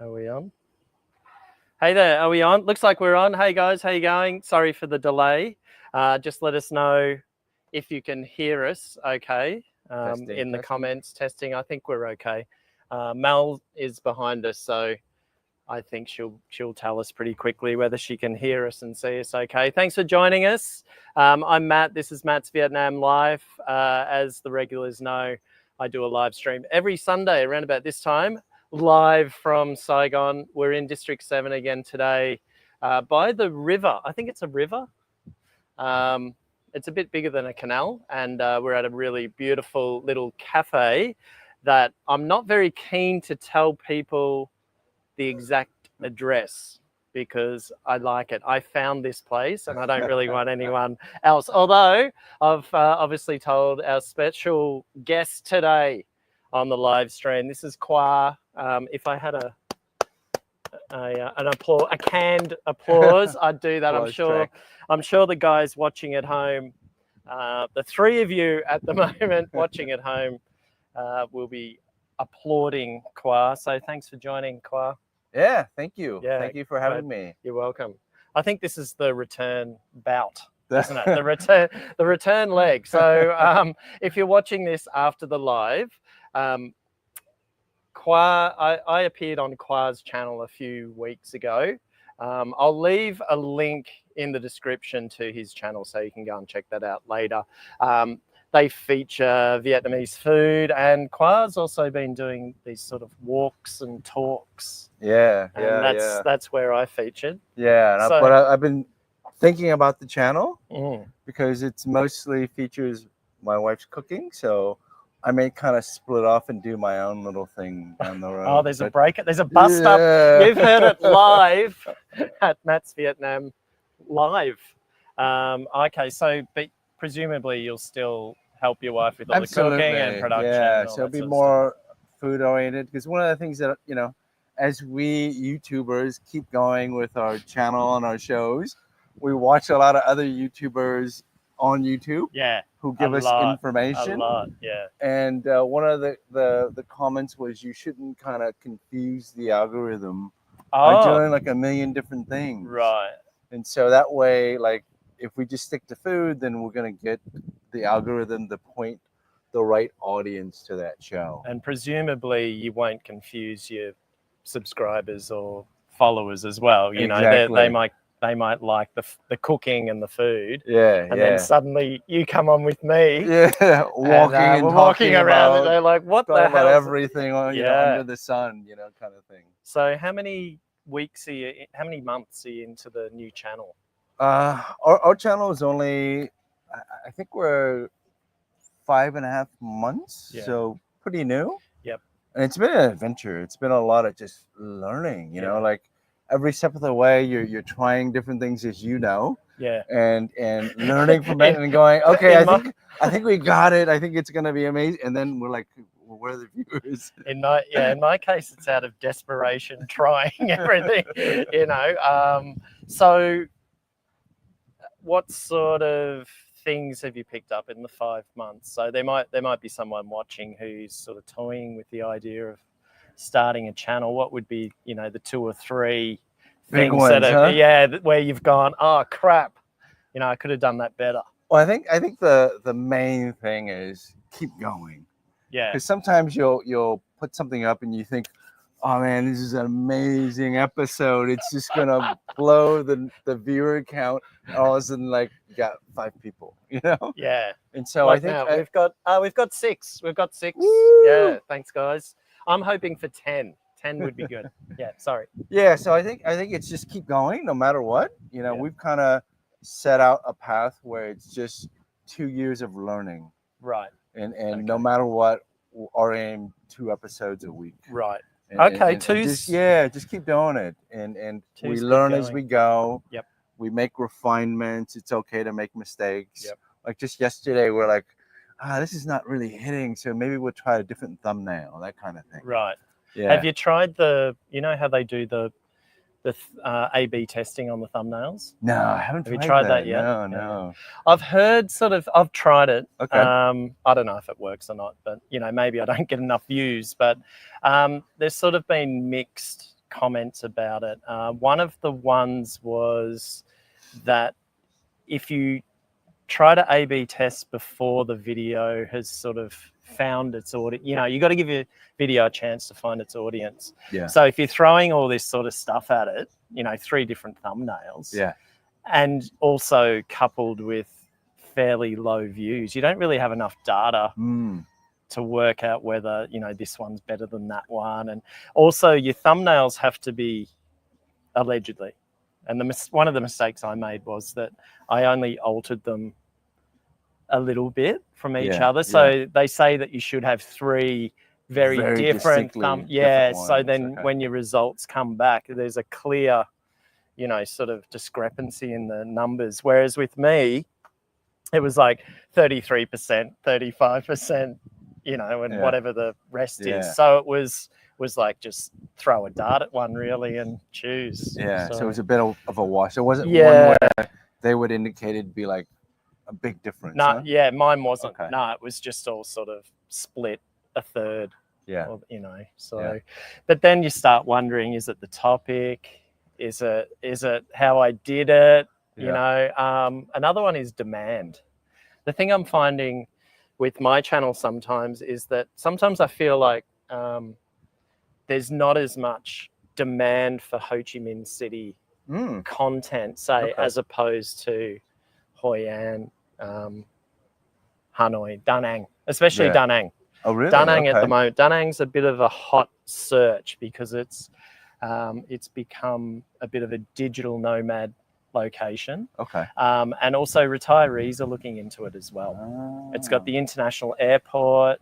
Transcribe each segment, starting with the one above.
Are we on? Hey there, are we on? Looks like we're on. Hey guys, how you going? Sorry for the delay. Just let us know if you can hear us okay in the comments. Testing, I think we're okay. Mel is behind us, so I think she'll tell us pretty quickly whether she can hear us and see us okay. Thanks for joining us. I'm Matt. This is Matt's Vietnam Live. As the regulars know, I do a live stream every Sunday around about this time, live from Saigon. We're in District 7 again today by the river. I think it's a river. It's a bit bigger than a canal, and we're at a really beautiful little cafe that I'm not very keen to tell people the exact address because I like it. I found this place and I don't really want anyone else. Although I've obviously told our special guest today on the live stream. This is Khoa. If I had a canned applause, I'd do that. I'm sure the guys watching at home, the three of you at the moment watching at home, will be applauding Khoa. So thanks for joining, Khoa. Yeah, thank you. Yeah, thank you for having me. You're welcome. I think this is the return bout, isn't it? The return leg. So if you're watching this after the live, Khoa, I appeared on Khoa's channel a few weeks ago. I'll leave a link in the description to his channel so you can go and check that out later. They feature Vietnamese food, and Khoa's also been doing these sort of walks and talks. That's where I featured. Yeah, but I've been thinking about the channel because it's mostly features my wife's cooking, so I may kind of split off and do my own little thing down the road. Oh, there's a break. There's a bust up. You've heard it live at Matt's Vietnam Live. Okay, so but presumably you'll still help your wife with all the cooking and production. Yeah, so it'll be more food oriented because one of the things that, you know, as we YouTubers keep going with our channel and our shows, we watch a lot of other YouTubers on YouTube who give us information. And one of the comments was you shouldn't kind of confuse the algorithm by doing like a million different things. Right. And so that way, like, if we just stick to food, then we're going to get the algorithm to point the right audience to that show. And presumably you won't confuse your subscribers or followers as well. You know, they might like the cooking and the food. And then suddenly you come on with me. Walking around and they're like, what the hell? About everything under the sun, you know, kind of thing. So how many months are you into the new channel? Our channel is only, I think we're 5.5 months, so pretty new. Yep. And it's been an adventure. It's been a lot of just learning, you know, like every step of the way you're trying different things, as you know. Yeah. And learning from it and going, okay, I think we got it. I think it's gonna be amazing. And then we're like, well, where are the viewers? In my case, it's out of desperation, trying everything, you know. So what sort of things have you picked up in the 5 months? So there might be someone watching who's sort of toying with the idea of starting a channel. What would be, you know, the 2 or 3 big things ones, where you've gone, oh crap, you know, I could have done that better? Well, I think the main thing is keep going. Yeah. Because sometimes you'll put something up and you think, oh man, this is an amazing episode. It's just gonna blow the viewer count. All of a sudden, like, you got 5 people, you know? Yeah. And so like I think we've got 6. We've got 6. Woo! Yeah. Thanks, guys. I'm hoping for 10. 10 would be good. Yeah. Sorry. Yeah. So I think it's just keep going no matter what. You know, we've kind of set out a path where it's just 2 years of learning. Right. And no matter what, our aim 2 episodes a week. Right. And just keep doing it, and we learn as we go. Yep. We make refinements. It's okay to make mistakes. Yep. Like just yesterday, we're like, this is not really hitting, so maybe we'll try a different thumbnail, that kind of thing. Right. Yeah. Have you tried you know how they do the A/B testing on the thumbnails? No, I haven't. Have you tried that yet? No. I've heard I've tried it. Okay. I don't know if it works or not, but you know, maybe I don't get enough views. But there's sort of been mixed comments about it. One of the ones was that if you try to A/B test before the video has sort of found its audience, you know, you got to give your video a chance to find its audience. Yeah. So if you're throwing all this sort of stuff at it, you know, 3 different thumbnails, yeah, and also coupled with fairly low views, you don't really have enough data to work out whether, you know, this one's better than that one. And also your thumbnails have to be allegedly. And one of the mistakes I made was that I only altered them a little bit from each other. So they say that you should have 3 very different so then when your results come back, there's a clear, you know, sort of discrepancy in the numbers. Whereas with me, it was like 33%, 35%, you know, and whatever the rest is. So it was like just throw a dart at one really and choose. Yeah, so it was a bit of a wash. It wasn't one where they would indicate it'd be like a big difference. No, yeah, mine wasn't. Okay. No, it was just all sort of split a third. Yeah. Or, you know, so, but then you start wondering, is it the topic? Is it how I did it? You know, another one is demand. The thing I'm finding with my channel sometimes is that sometimes I feel like there's not as much demand for Ho Chi Minh City content, say, as opposed to Hoi An, Hanoi, Da Nang, especially Da Nang. Oh, really? Da Nang at the moment. Da Nang's a bit of a hot search because it's become a bit of a digital nomad location. Okay. And also retirees are looking into it as well. Oh. It's got the international airport.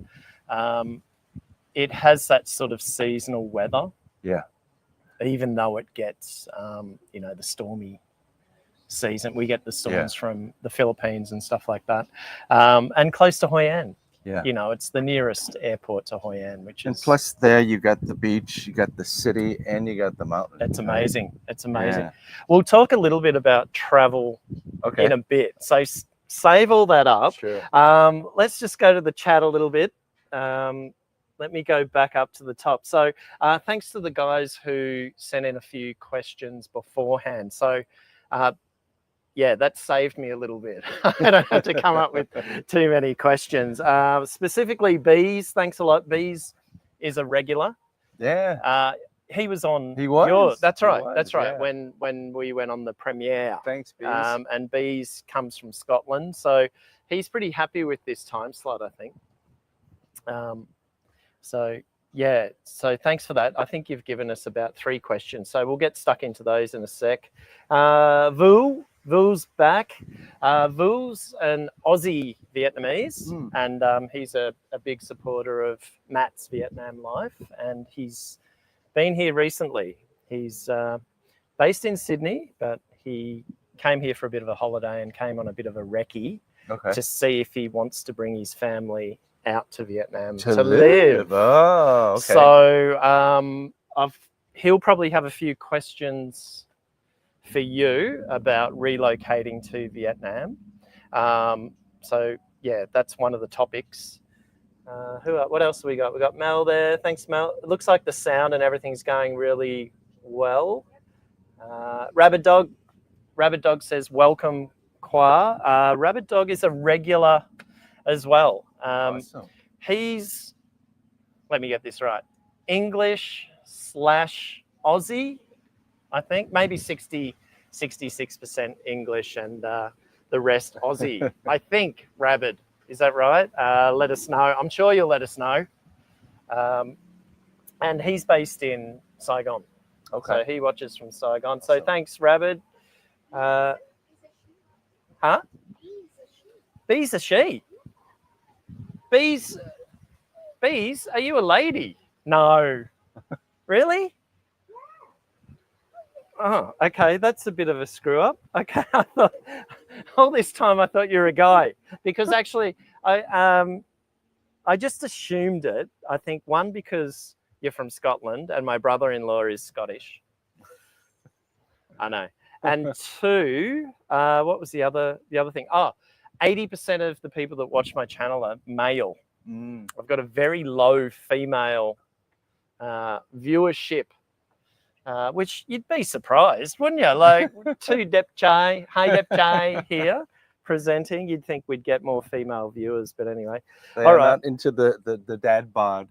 It has that sort of seasonal weather. Yeah. Even though it gets, you know, the stormy season. We get the storms from the Philippines and stuff like that. And close to Hoi An. Yeah. You know, it's the nearest airport to Hoi An, which is... And plus there you got the beach, you got the city, and you got the mountains. It's amazing. It's amazing. Yeah. We'll talk a little bit about travel in a bit. So save all that up. Sure. Let's just go to the chat a little bit. Let me go back up to the top. So thanks to the guys who sent in a few questions beforehand. So yeah, that saved me a little bit. I don't have to come up with too many questions. Specifically, Bees, thanks a lot. Bees is a regular. Yeah. He was on. He was. That's right. That's right. Yeah. When we went on the premiere. Thanks, Bees. And Bees comes from Scotland, so he's pretty happy with this time slot, I think. So yeah. So thanks for that. I think you've given us about 3 questions, so we'll get stuck into those in a sec. Vu's back. Vu's an Aussie Vietnamese, and he's a big supporter of Matt's Vietnam life, and he's been here recently. He's based in Sydney, but he came here for a bit of a holiday and came on a bit of a recce to see if he wants to bring his family out to Vietnam to live. Oh, okay. So he'll probably have a few questions for you about relocating to Vietnam. So yeah, that's one of the topics. What else have we got? We got Mel there. Thanks, Mel. It looks like the sound and everything's going really well. Rabbit Dog says welcome, Khoa. Rabbit Dog is a regular as well. Awesome. He's, let me get this right, English/Aussie, I think, maybe 66% English and the rest Aussie. I think, Rabbit, is that right? Let us know. I'm sure you'll let us know. And he's based in Saigon. Okay. So he watches from Saigon. So thanks, Rabbit. Huh? Bee's a she. Bees, are you a lady? No. Really? Oh, okay. That's a bit of a screw up. Okay. I thought all this time I thought you were a guy, because actually I just assumed it. I think one, because you're from Scotland and my brother-in-law is Scottish. I know. And 2, what was the other thing? Oh, 80% of the people that watch my channel are male. I've got a very low female viewership. which you'd be surprised, wouldn't you? Like two Dep Chai, hey Dep Chai here presenting. You'd think we'd get more female viewers, but anyway. They are not into the dad bod.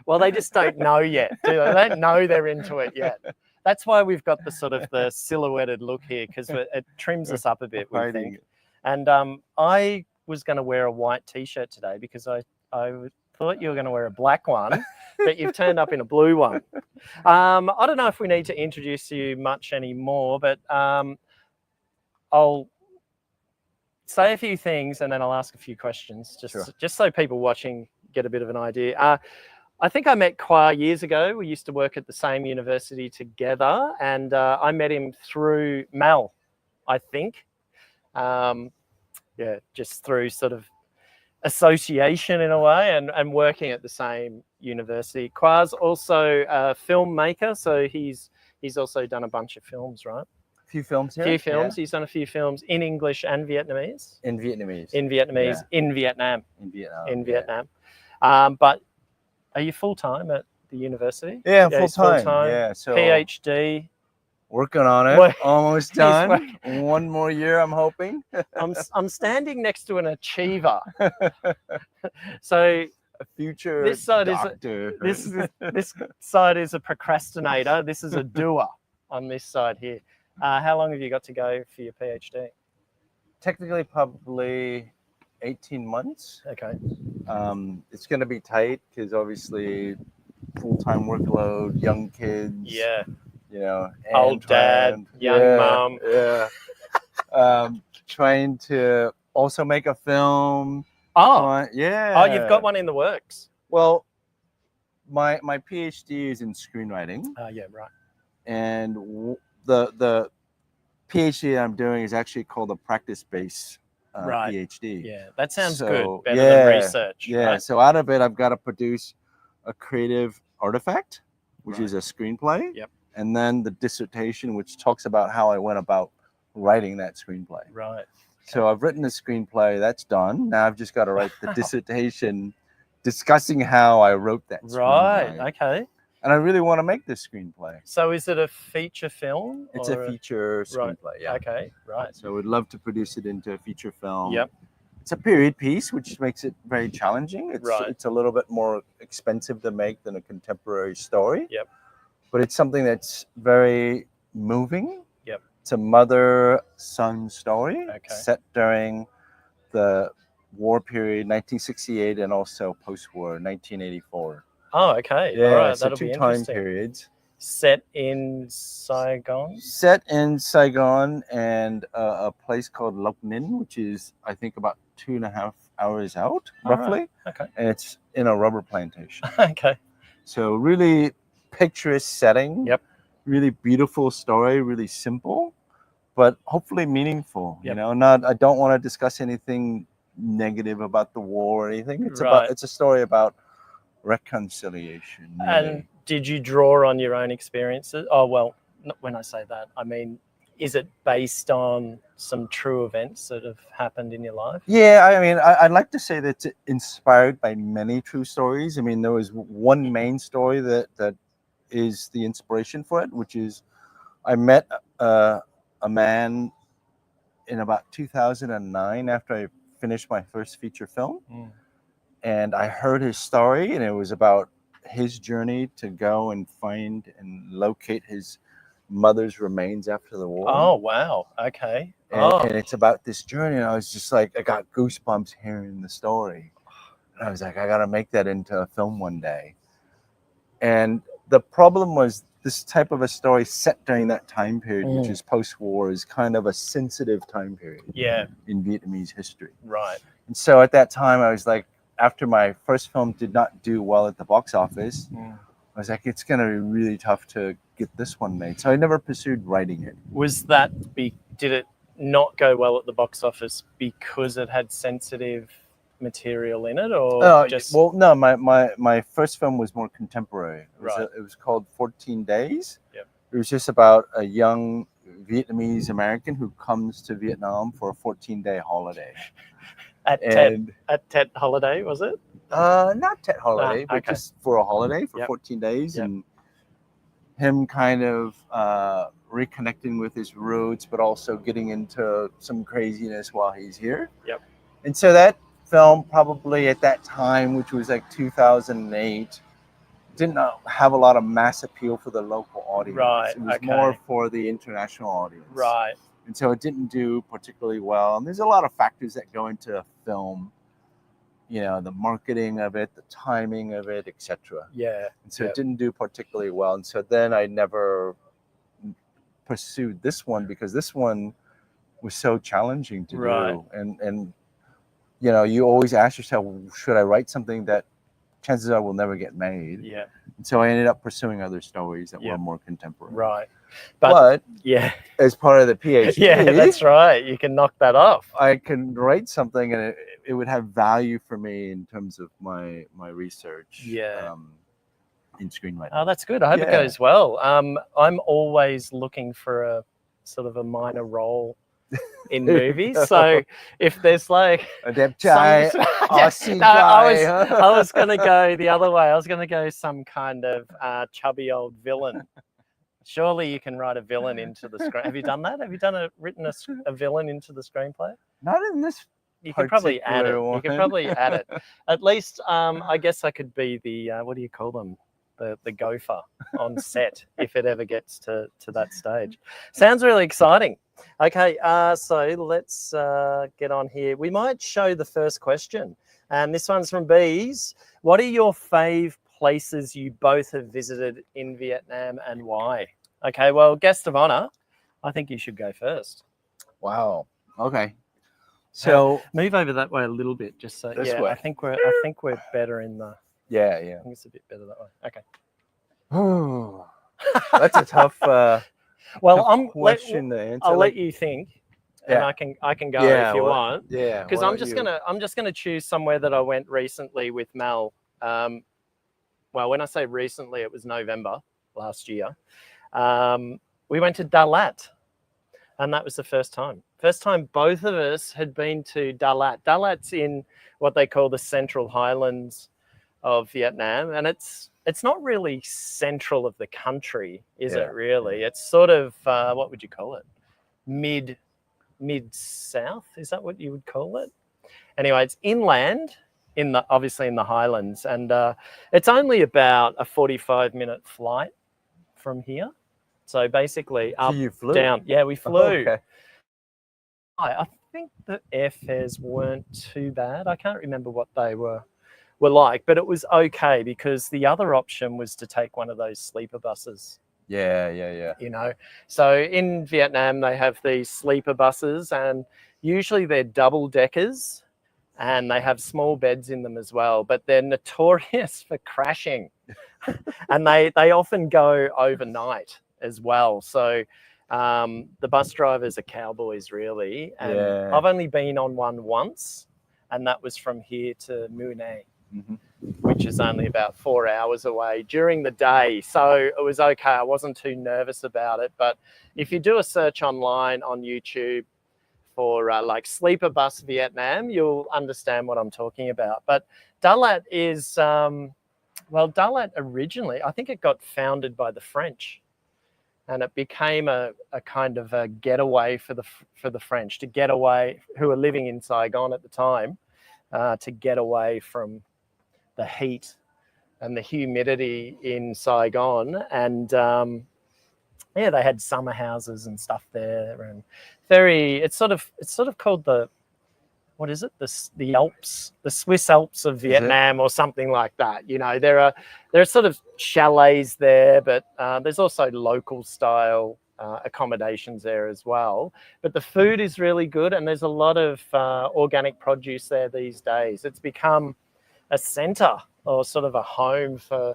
Well, they just don't know yet, do they? They don't know they're into it yet. That's why we've got the sort of the silhouetted look here, because it trims us up a bit, we think. And I was going to wear a white T-shirt today because I thought you were going to wear a black one, but you've turned up in a blue one. I don't know if we need to introduce you much anymore, but I'll say a few things and then I'll ask a few questions, just so people watching get a bit of an idea. I think I met Khoa years ago. We used to work at the same university together, and I met him through Mal, I think. Just through sort of association in a way, and working at the same university. Khoa's also a filmmaker, so he's also done a bunch of films, right? A few films here. A few films. Yeah. He's done a few films in English and Vietnamese. In Vietnamese. In Vietnamese. Yeah. In Vietnam. In Vietnam. In Vietnam. But are you full time at the university? Yeah, full time. Yeah, so PhD. Working on it. Almost done. One more year, I'm hoping. I'm standing next to an achiever. So a future this side doctor. This side is a procrastinator. This is a doer on this side here. How long have you got to go for your PhD? Technically, probably 18 months. Okay. It's going to be tight because obviously full-time workload, young kids. Yeah. You know, old dad, young mom. Yeah. Trying to also make a film. Oh, yeah. Oh, you've got one in the works. Well, my PhD is in screenwriting. Yeah, right. And the PhD I'm doing is actually called a practice-based PhD. Yeah, that sounds good. Better than research. Yeah. Right? So out of it, I've got to produce a creative artifact, which is a screenplay. Yep. And then the dissertation, which talks about how I went about writing that screenplay. Right. So I've written the screenplay, that's done. Now I've just got to write the dissertation discussing how I wrote that screenplay. Right, okay. And I really want to make this screenplay. So is it a feature film? It's a feature screenplay, yeah. Okay, right. So we'd love to produce it into a feature film. Yep. It's a period piece, which makes it very challenging. It's a little bit more expensive to make than a contemporary story. Yep. But it's something that's very moving. Yep. It's a mother-son story set during the war period, 1968, and also post-war, 1984. Oh, okay. Yeah, all right. so That'll be interesting. 2 time periods. Set in Saigon? Set in Saigon and a place called Loc Ninh, which is, I think, about 2.5 hours out, roughly. Right. Okay. And it's in a rubber plantation. Okay. So really picturesque setting. Yep. Really beautiful story, really simple, but hopefully meaningful. Yep. You know, I don't want to discuss anything negative about the war or anything. It's a story about reconciliation. Really. And did you draw on your own experiences? Oh, well, when I say that, I mean, is it based on some true events that have happened in your life? Yeah, I mean, I'd like to say that it's inspired by many true stories. I mean, there was one main story that is the inspiration for it, which is I met a man in about 2009 after I finished my first feature film. And I heard his story, and it was about his journey to go and find and locate his mother's remains after the war. Oh, wow. Okay. And it's about this journey, and I was just like, I got goosebumps hearing the story. And I was like, I got to make that into a film one day. And the problem was this type of a story set during that time period, which is post-war, is kind of a sensitive time period in Vietnamese history. Right. And so at that time, I was like, after my first film did not do well at the box office, I was like, it's going to be really tough to get this one made. So I never pursued writing it. Was that, did it not go well at the box office because it had sensitive material in it, or just? Well, no, my first film was more contemporary. It was called 14 Days. Yep. It was just about a young Vietnamese American who comes to Vietnam for a 14-day holiday. At Tet holiday, was it? Not Tet holiday, but just for a holiday for 14 days. Yep. And him kind of reconnecting with his roots, but also getting into some craziness while he's here. Yep. And so that film probably at that time, which was like 2008, didn't have a lot of mass appeal for the local audience. Right. It was more for the international audience. Right. And so it didn't do particularly well. And there's a lot of factors that go into a film, you know, the marketing of it, the timing of it, etc. Yeah. And so it didn't do particularly well. And so then I never pursued this one because this one was so challenging to do. And you know, you always ask yourself, should I write something that chances are will never get made? Yeah. And so I ended up pursuing other stories that were more contemporary. Right. But yeah, as part of the PhD, yeah, that's right. You can knock that off. I can write something and it would have value for me in terms of my research. Yeah. In screenwriting. Oh, that's good. I hope it goes well. I'm always looking for a sort of a minor role in movies. So if there's like a dep chai, I was going to go the other way. I was going to go some kind of chubby old villain. Surely you can write a villain into the screen. Have you done that? Have you written a villain into the screenplay? Not in this. You could probably add it. You could probably add it. At least, I guess I could be the what do you call them? The gopher on set if it ever gets to that stage. Sounds really exciting. Okay, so let's get on here. We might show the first question, and this one's from Bees. What are your fave places you both have visited in Vietnam and why? Okay, well, guest of honor, I think you should go first. Wow. Okay. So move over that way a little bit, just so this way. I think we're better in the. Yeah. I think it's a bit better that way. Okay. Oh, that's a tough. Question to answer. I'll let you think, and I can go if you want. Yeah. Because I'm just gonna choose somewhere that I went recently with Mel. Well, when I say recently, it was November last year. We went to Dalat, and that was the first time. First time both of us had been to Dalat. Dalat's in what they call the Central Highlands of Vietnam, and it's not really central of the country, is it really? It's sort of what would you call it? Mid south, is that what you would call it? Anyway, it's inland obviously in the highlands, and it's only about a 45-minute flight from here. So basically up, down. Yeah, we flew. Okay. I think the airfares weren't too bad. I can't remember what they were like, but it was okay because the other option was to take one of those sleeper buses. Yeah. You know, so in Vietnam, they have these sleeper buses, and usually they're double deckers and they have small beds in them as well, but they're notorious for crashing and they often go overnight as well. So the bus drivers are cowboys, really. And I've only been on one once, and that was from here to Mune, which is only about 4 hours away during the day. So it was okay. I wasn't too nervous about it. But if you do a search online on YouTube for like sleeper bus Vietnam, you'll understand what I'm talking about. But Dalat is, Dalat originally, I think it got founded by the French. And it became a kind of a getaway for the French to get away, who were living in Saigon at the time, to get away from the heat and the humidity in Saigon. And they had summer houses and stuff there, and it's sort of called what is it? The Alps, the Swiss Alps of Vietnam, or something like that. You know, there are sort of chalets there, but there's also local style accommodations there as well. But the food is really good, and there's a lot of organic produce there these days. It's become a centre or sort of a home for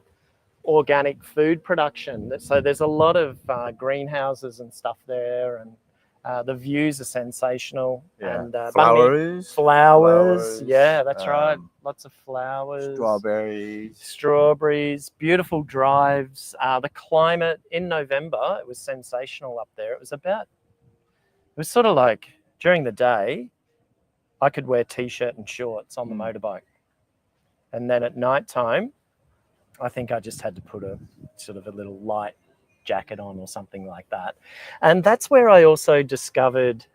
organic food production. So there's a lot of greenhouses and stuff there, and the views are sensational. Yeah. And flowers. Yeah, that's right. Lots of flowers. Strawberries. Beautiful drives. The climate in November, it was sensational up there. It was sort of like during the day, I could wear t-shirt and shorts on the motorbike. And then at night time, I think I just had to put a sort of a little light jacket on or something like that. And that's where I also discovered,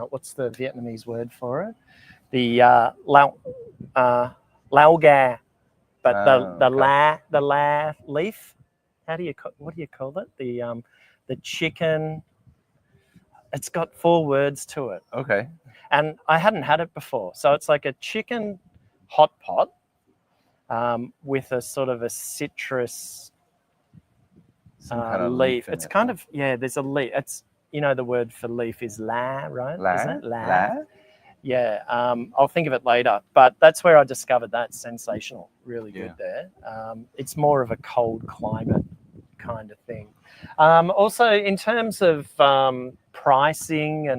what's the Vietnamese word for it? The lao ga, but the la leaf. What do you call it? The chicken. It's got 4 words to it. Okay. And I hadn't had it before. So it's like a chicken hot pot with a sort of a citrus leaf. It's kind of, there's a leaf. It's, the word for leaf is la, right? Isn't it? La? Yeah, I'll think of it later. But that's where I discovered that. Sensational. Really good there. It's more of a cold climate kind of thing. Also, in terms of pricing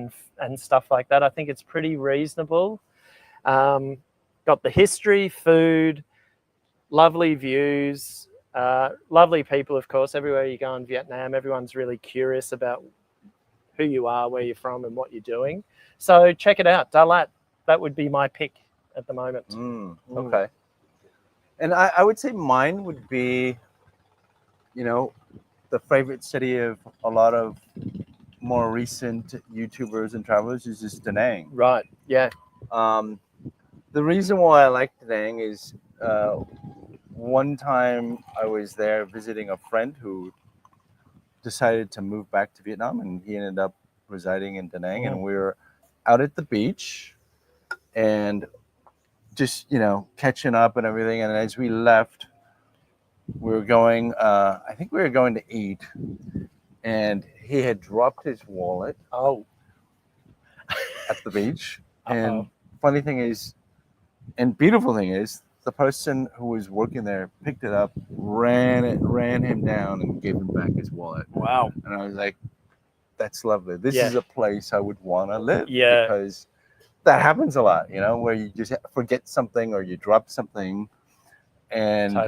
and stuff like that, I think it's pretty reasonable. Got the history, food, lovely views, lovely people, of course. Everywhere you go in Vietnam, everyone's really curious about who you are, where you're from, and what you're doing. So check it out. Da Lat, that would be my pick at the moment. Okay. And I would say mine would be, the favorite city of a lot of more recent YouTubers and travelers is just Da Nang. Right, yeah. The reason why I like Da Nang is one time I was there visiting a friend who decided to move back to Vietnam, and he ended up residing in Da Nang, and we were out at the beach and just, catching up and everything. And as we left, we were going, I think we were going to eat, and he had dropped his wallet at the beach. And funny thing is, and beautiful thing is, the person who was working there picked it up, ran him down, and gave him back his wallet. Wow. And I was like, that's lovely. This is a place I would want to live. Yeah. Because that happens a lot, where you just forget something or you drop something and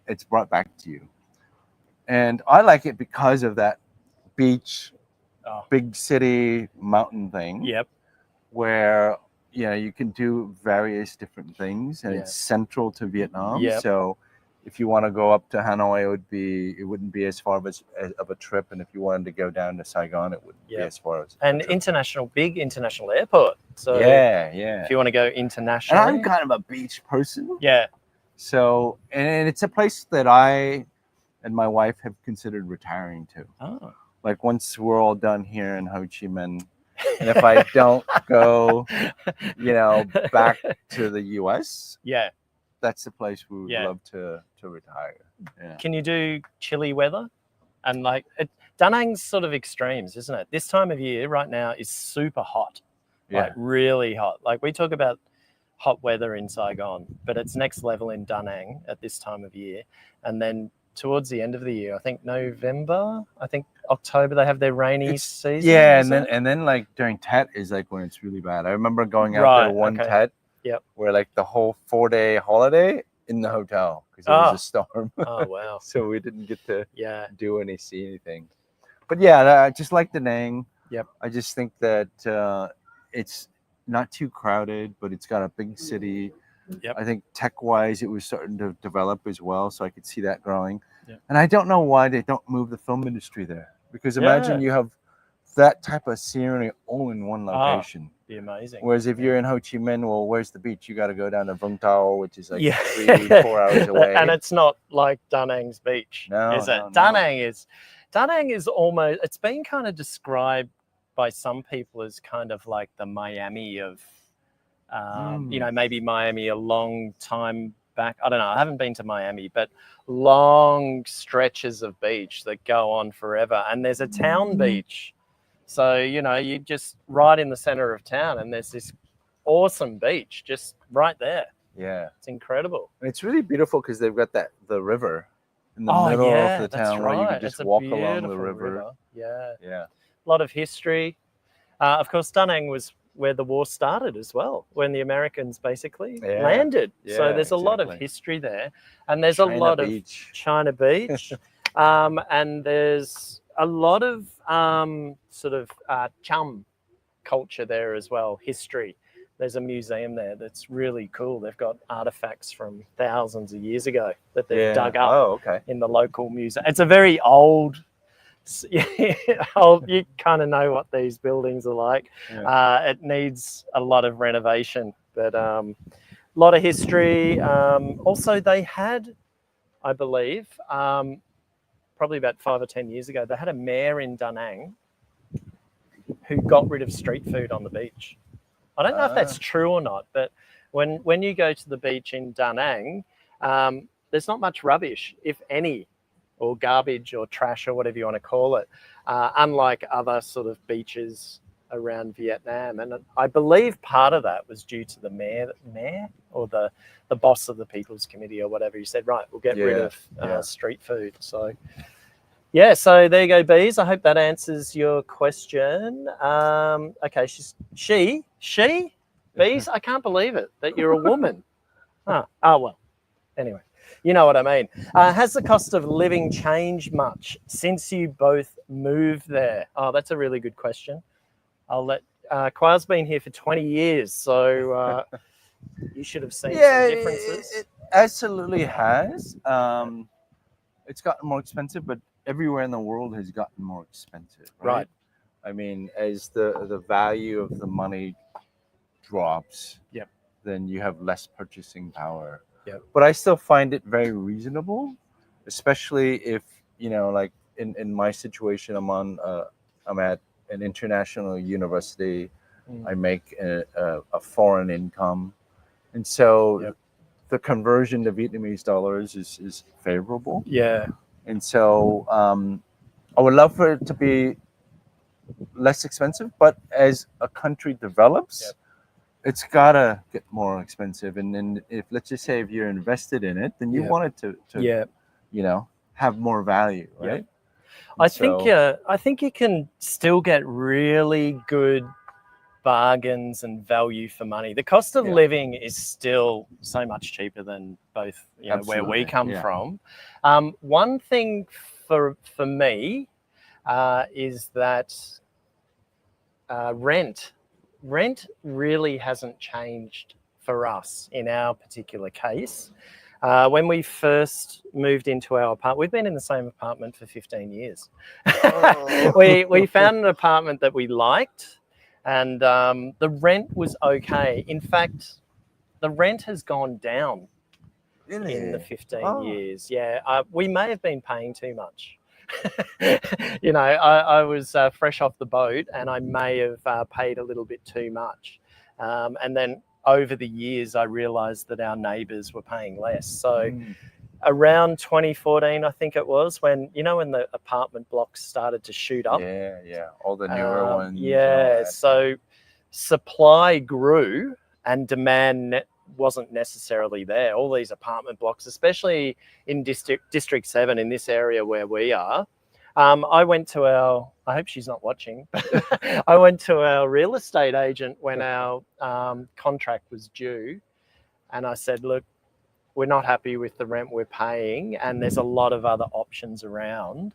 it's brought back to you. And I like it because of that beach, big city, mountain thing. Yep. Where you can do various different things, and it's central to Vietnam. Yep. So if you want to go up to Hanoi, it wouldn't be as far of a trip. And if you wanted to go down to Saigon, it wouldn't be as far as and big international airport. So if you want to go internationally. And I'm kind of a beach person. Yeah. So, and it's a place that I and my wife have considered retiring to. Oh. Like once we're all done here in Ho Chi Minh, and if I don't go, back to the U.S., that's the place we would love to retire. Yeah. Can you do chilly weather? And Da Nang's sort of extremes, isn't it? This time of year right now is super hot, like really hot. Like we talk about hot weather in Saigon, but it's next level in Da Nang at this time of year. And then towards the end of the year, I think November, October, they have their rainy season. Yeah, and then like during Tet is like when it's really bad. I remember going out there one Tet, where like the whole 4-day holiday in the hotel because it was a storm. Oh wow! So we didn't get to see anything. But yeah, I just like Da Nang. Yep. I just think that it's not too crowded, but it's got a big city. Yep. I think tech-wise, it was starting to develop as well, so I could see that growing. Yep. And I don't know why they don't move the film industry there, because imagine you have that type of scenery all in one location. Be amazing. Whereas if you're in Ho Chi Minh, well, where's the beach? You got to go down to Vung Tau, which is like 3-4 hours away. And it's not like Da Nang's beach, is it? Da Nang is almost. It's been kind of described by some people as kind of like the Miami of. Maybe Miami a long time back. I don't know. I haven't been to Miami, but long stretches of beach that go on forever. And there's a town beach. So, you just right in the center of town and there's this awesome beach just right there. Yeah. It's incredible. And it's really beautiful because they've got the river in the middle of the town where you can just walk along the river. Yeah. Yeah. A lot of history. Of course, Da Nang was where the war started as well, when the Americans basically landed. So there's a lot of history there. And there's China a lot Beach. of China Beach. And there's a lot of Cham culture there as well, history. There's a museum there that's really cool. They've got artifacts from thousands of years ago that they've dug up in the local museum. It's a very old You kind of know what these buildings are like. Yeah. It needs a lot of renovation, but a lot of history. Also, they had, I believe, probably about 5 or 10 years ago, they had a mayor in Da Nang who got rid of street food on the beach. I don't know if that's true or not, but when you go to the beach in Da Nang, there's not much rubbish, if any, or garbage or trash or whatever you want to call it, unlike other sort of beaches around Vietnam. And I believe part of that was due to the mayor or the boss of the People's Committee or whatever. He said, right, we'll get rid of street food. So, yeah, so there you go, Bees. I hope that answers your question. Okay, she, Bees, I can't believe it, that you're a woman. Oh, well, anyway. You know what I mean. Has the cost of living changed much since you both moved there? Oh, that's a really good question. I'll let Khoa's been here for 20 years, so you should have seen some differences. It absolutely has. It's gotten more expensive, but everywhere in the world has gotten more expensive. Right. I mean, as the value of the money drops, then you have less purchasing power. But I still find it very reasonable, especially if, like in my situation, I'm at an international university. I make a foreign income. And so the conversion to Vietnamese dollars is favorable. Yeah. And so I would love for it to be less expensive, but as a country develops, it's gotta get more expensive. And then if, let's just say, if you're invested in it, then you want it to have more value, right? I think you can still get really good bargains and value for money. The cost of living is still so much cheaper than both where we come from. One thing for me is that rent really hasn't changed for us in our particular case. When we first moved into our apartment, we've been in the same apartment for 15 years. We found an apartment that we liked, and the rent was okay. In fact, the rent has gone down in the 15 years. Yeah, we may have been paying too much. I was fresh off the boat, and I may have paid a little bit too much. And then over the years, I realized that our neighbors were paying less. So around 2014, I think it was, when the apartment blocks started to shoot up. Yeah. All the newer ones. Yeah. So supply grew and demand wasn't necessarily there. All these apartment blocks, especially in District 7, in this area where we are. I went to I hope she's not watching, but I went to our real estate agent when our contract was due, and I said, look, we're not happy with the rent we're paying, and there's a lot of other options around.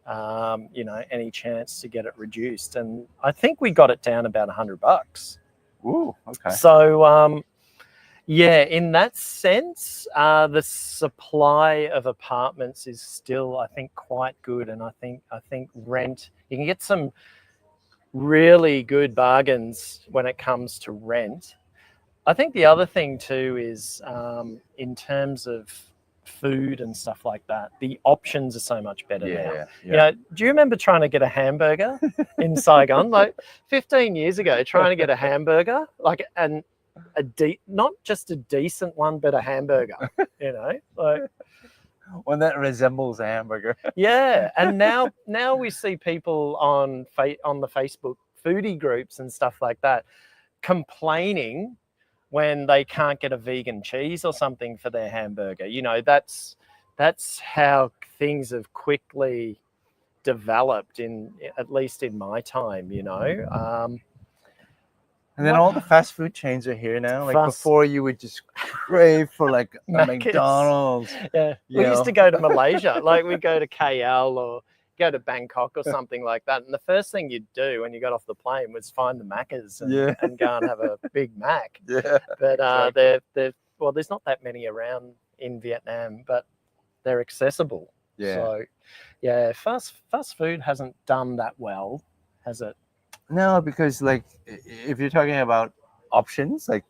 Any chance to get it reduced? And I think we got it down about $100. Ooh, okay. So, in that sense, the supply of apartments is still, I think, quite good, and I think rent, you can get some really good bargains when it comes to rent. I think the other thing too is in terms of food and stuff like that, the options are so much better now. Yeah. Do you remember trying to get a hamburger in Saigon, like 15 years ago, trying to get a hamburger, like not just a decent one, but a hamburger, like one that resembles a hamburger. Yeah, and now we see people on the Facebook foodie groups and stuff like that complaining when they can't get a vegan cheese or something for their hamburger. That's how things have quickly developed, at least in my time. And then all the fast food chains are here now. Like before, you would just crave for like a McDonald's. Yeah, we used to go to Malaysia. Like we'd go to KL or go to Bangkok or something like that. And the first thing you'd do when you got off the plane was find the Maccas and go and have a Big Mac. Yeah. But there's not that many around in Vietnam, but they're accessible. Yeah. So, yeah, fast food hasn't done that well, has it? No, because like if you're talking about options, like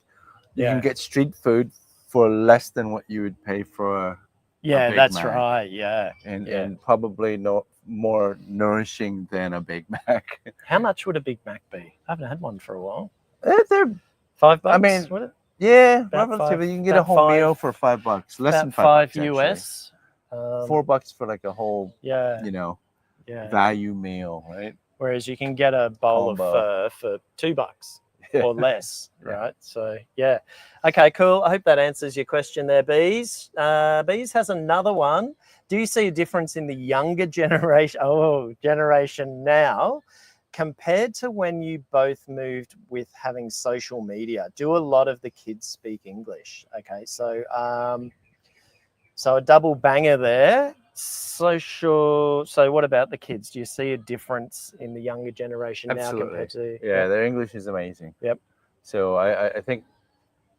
you can get street food for less than what you would pay for a Big that's Mac. right. Yeah. And probably no more nourishing than a Big Mac. How much would a Big Mac be? I haven't had one for a while. They're $5? I mean, would it? yeah, About relatively. You can get about a whole five- meal for $5, less than About $5 $5 US. $4 for like a whole, Yeah. you know, Yeah. value meal, right? Whereas you can get a bowl of pho for $2 or less, right? So, yeah. Okay, cool. I hope that answers your question there, Bees. Bees has another one. Do you see a difference in the younger generation now compared to when you both moved with having social media? Do a lot of the kids speak English? Okay, so so a double banger there. So what about the kids? Do you see a difference in the younger generation now compared to? Yeah, their English is amazing. Yep. So I think,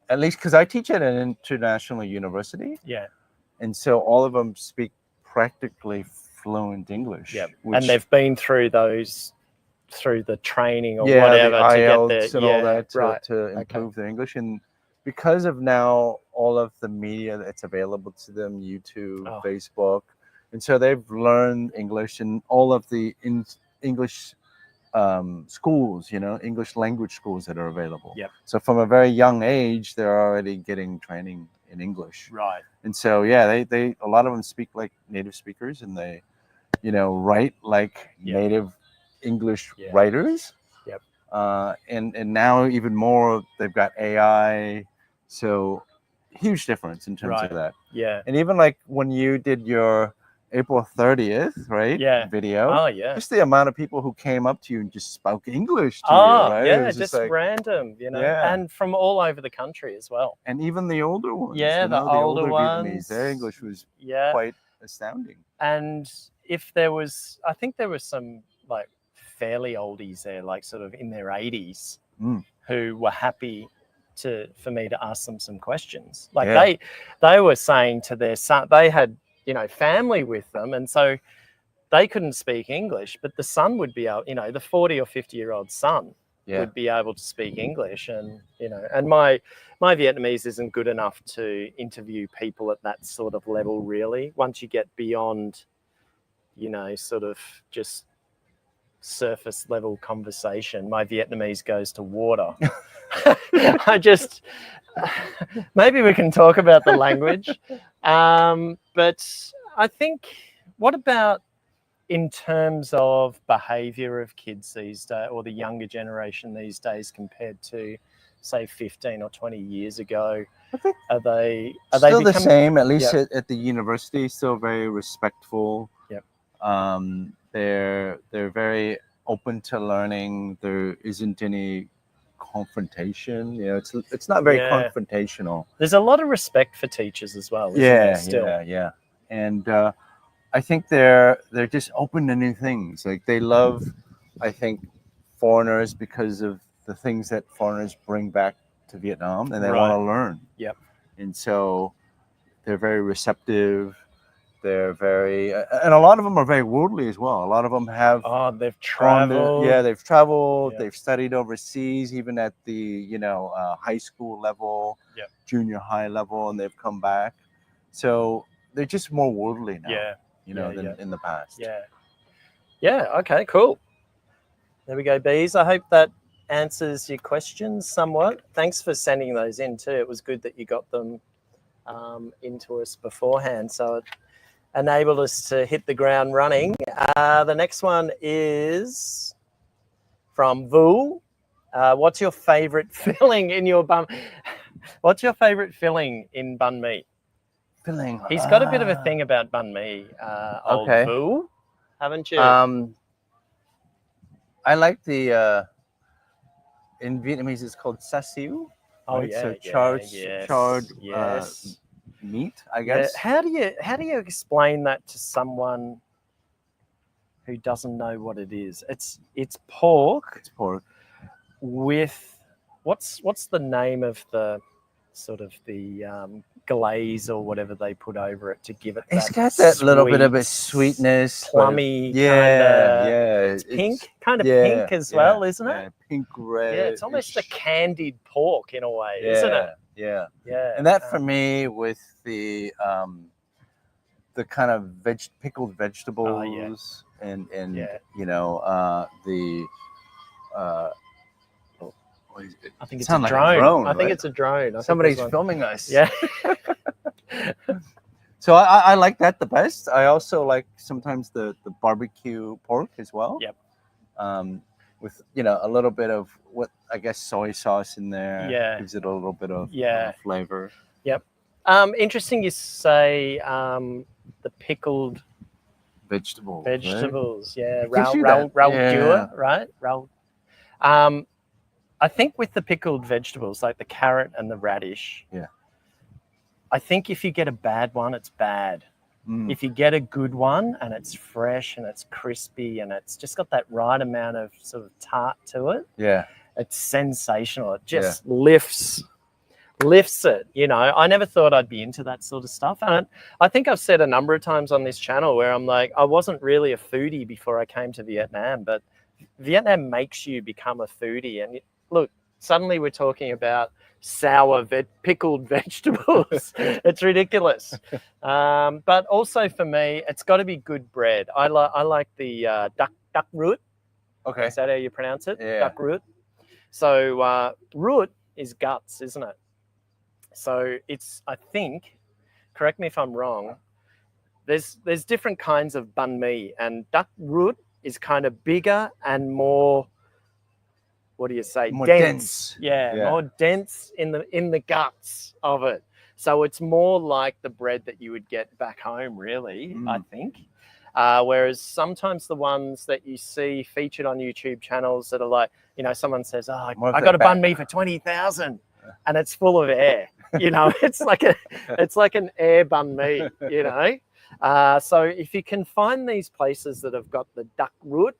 at least because I teach at an international university. Yeah. And so all of them speak practically fluent English. Yep. And they've been through the training or the whatever to IELTS get there. and all that to improve their English. And because of now all of the media that's available to them, YouTube, Facebook, and so they've learned English in all of the English schools, English language schools that are available. Yep. So from a very young age, they're already getting training in English. Right. And so, yeah, they a lot of them speak like native speakers, and they, write like native English writers. Yep. And now even more, they've got AI. So huge difference in terms of that. Yeah. And even like when you did your April 30th, right? Yeah. Video. Oh, yeah. Just the amount of people who came up to you and just spoke English to you, right? Yeah, just like, random, and from all over the country as well. And even the older ones. Yeah, the older ones. Vietnamese, their English was quite astounding. And if there was, I think there was some like fairly oldies there, like sort of in their 80s, who were happy for me to ask them some questions. Like they were saying to their son, they had family with them, and so they couldn't speak English, but the son would be able, the 40 or 50-year-old son would be able to speak English. And and my Vietnamese isn't good enough to interview people at that sort of level, really. Once you get beyond sort of just surface level conversation, my Vietnamese goes to water. Maybe we can talk about the language. But I think, what about in terms of behaviour of kids these days, or the younger generation these days, compared to, say, 15 or 20 years ago? I think are they still the same? At least at the university, still very respectful. Yep. They're very open to learning. There isn't any confrontation. It's not very confrontational. There's a lot of respect for teachers as well. Isn't there, still? Yeah. And I think they're just open to new things. Like they love, I think, foreigners because of the things that foreigners bring back to Vietnam, and they want to learn. Yep. And so they're very receptive. They're very, and a lot of them are very worldly as well. A lot of them have. They've traveled. They've traveled. They've studied overseas, even at the high school level, junior high level, and they've come back. So they're just more worldly now. Than in the past. Yeah. Okay. Cool. There we go, Bees. I hope that answers your questions somewhat. Thanks for sending those in too. It was good that you got them into us beforehand, so it enabled us to hit the ground running. The next one is from Vu. What's your favorite filling in your bun? What's your favorite filling in banh mi? Filling. He's got a bit of a thing about banh mi. Old Vu, haven't you? I like the in Vietnamese it's called sassiu. Right? So charred meat, I guess. How do you explain that to someone who doesn't know what it is? It's pork. It's pork with what's the name of the sort of the glaze or whatever they put over it to give it. It's got that little bit of a sweetness, plummy, it's pink, pink as well, isn't it? Yeah, pink red. Yeah, it's almost a candied pork in a way, isn't it? Yeah. Yeah. And that for me with the kind of pickled vegetables and you know the what is it? I think it's a drone. I think it's a drone. Somebody's filming us. Yeah. So I like that the best. I also like sometimes the barbecue pork as well. Yep. With a little bit of what I guess soy sauce in there. Yeah. Gives it a little bit of flavor. Yep. Interesting you say the pickled vegetables. Right? Yeah. Right? I think with the pickled vegetables, like the carrot and the radish, I think if you get a bad one, it's bad. If you get a good one and it's fresh and it's crispy and it's just got that right amount of sort of tart to it, it's sensational. It just lifts it. I never thought I'd be into that sort of stuff. And I think I've said a number of times on this channel where I'm like, I wasn't really a foodie before I came to Vietnam, but Vietnam makes you become a foodie. And look, suddenly we're talking about sour pickled vegetables. It's ridiculous. But also for me, it's got to be good bread. I like the duck root. Okay. Is that how you pronounce it? Yeah. Duck root. So root is guts, isn't it? So it's, I think, correct me if I'm wrong, there's different kinds of banh mi, and duck root is kind of bigger and more, what do you say? More dense. Yeah, more dense in the guts of it. So it's more like the bread that you would get back home, really, I think. Whereas sometimes the ones that you see featured on YouTube channels that are like, someone says, "Oh, I got a banh mi for 20,000," and it's full of air. It's like an air banh mi. So if you can find these places that have got the duck root,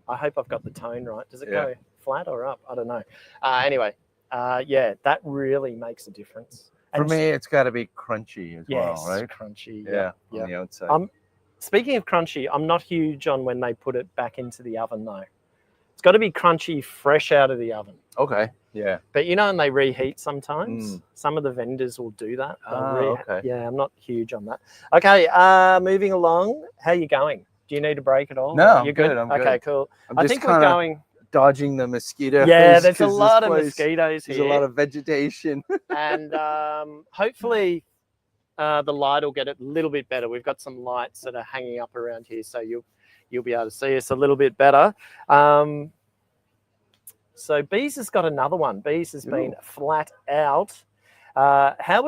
I hope I've got the tone right. Does it go flat or up? I don't know. Anyway, that really makes a difference. For me, it's got to be crunchy as well, right? Crunchy. Yeah, on the outside. Speaking of crunchy, I'm not huge on when they put it back into the oven, though. It's got to be crunchy fresh out of the oven. Okay, yeah. But and they reheat sometimes. Some of the vendors will do that. Okay. Yeah, I'm not huge on that. Okay, moving along. How are you going? Do you need a break at all? No, you're good. I'm good. Okay, cool. I think we're going dodging the mosquitoes. Yeah, there's a lot of mosquitoes here. There's a lot of vegetation. And hopefully the light will get a little bit better. We've got some lights that are hanging up around here, so you'll be able to see us a little bit better. So Bees has got another one. Bees has been flat out. How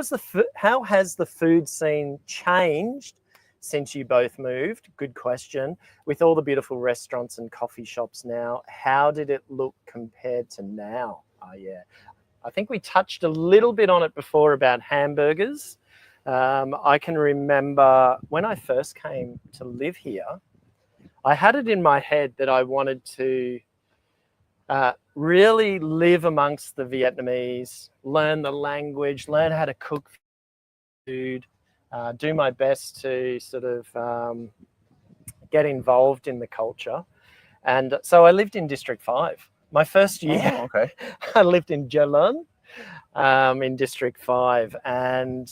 has the food scene changed since you both moved? Good question. With all the beautiful restaurants and coffee shops now, how did it look compared to now? I think we touched a little bit on it before about hamburgers. I can remember when I first came to live here, I had it in my head that I wanted to really live amongst the Vietnamese, learn the language, learn how to cook food, do my best to sort of get involved in the culture. And so I lived in District 5. My first year, I lived in Jolon in District 5. And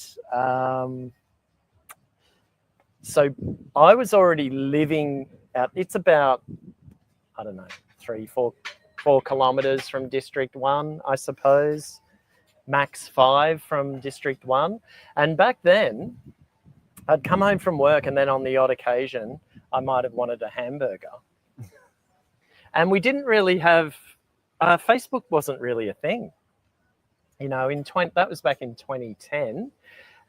so I was already living out, it's about, I don't know, 4 kilometers from District 1, I suppose, max 5 from District 1. And back then, I'd come home from work and then on the odd occasion, I might have wanted a hamburger. And we didn't really have, Facebook wasn't really a thing. That was back in 2010.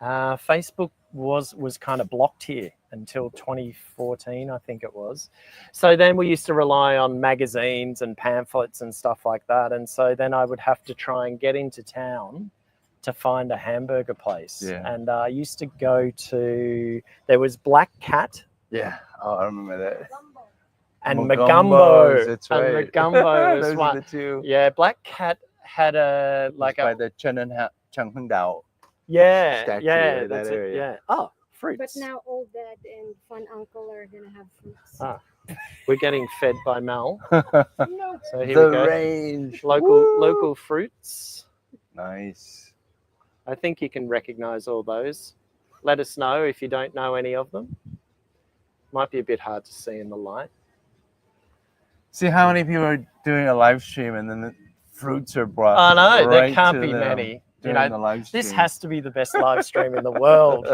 Facebook was kind of blocked here until 2014, I think it was. So then we used to rely on magazines and pamphlets and stuff like that. And so then I would have to try and get into town to find a hamburger place. Yeah. And I used to go to, there was Black Cat. Yeah, I remember that. And Magumbo. That's right. And Magumbo was Those one. are the two. Yeah, Black Cat had a, like by the Chen and Chang Hung Dao. Yeah, Statue, yeah, that that's it. area. Yeah. Oh, But fruits. now old dad and fun uncle are gonna have fruits. Ah, we're getting fed by Mel. No. So here The we go. range. Local fruits. Nice. I think you can recognize all those. Let us know if you don't know any of them. Might be a bit hard to see in the light. See how many people are doing a live stream and then the fruits are brought. Oh no, there right can't to be them many. You during know, the live this stream. has to be the best live stream in the world.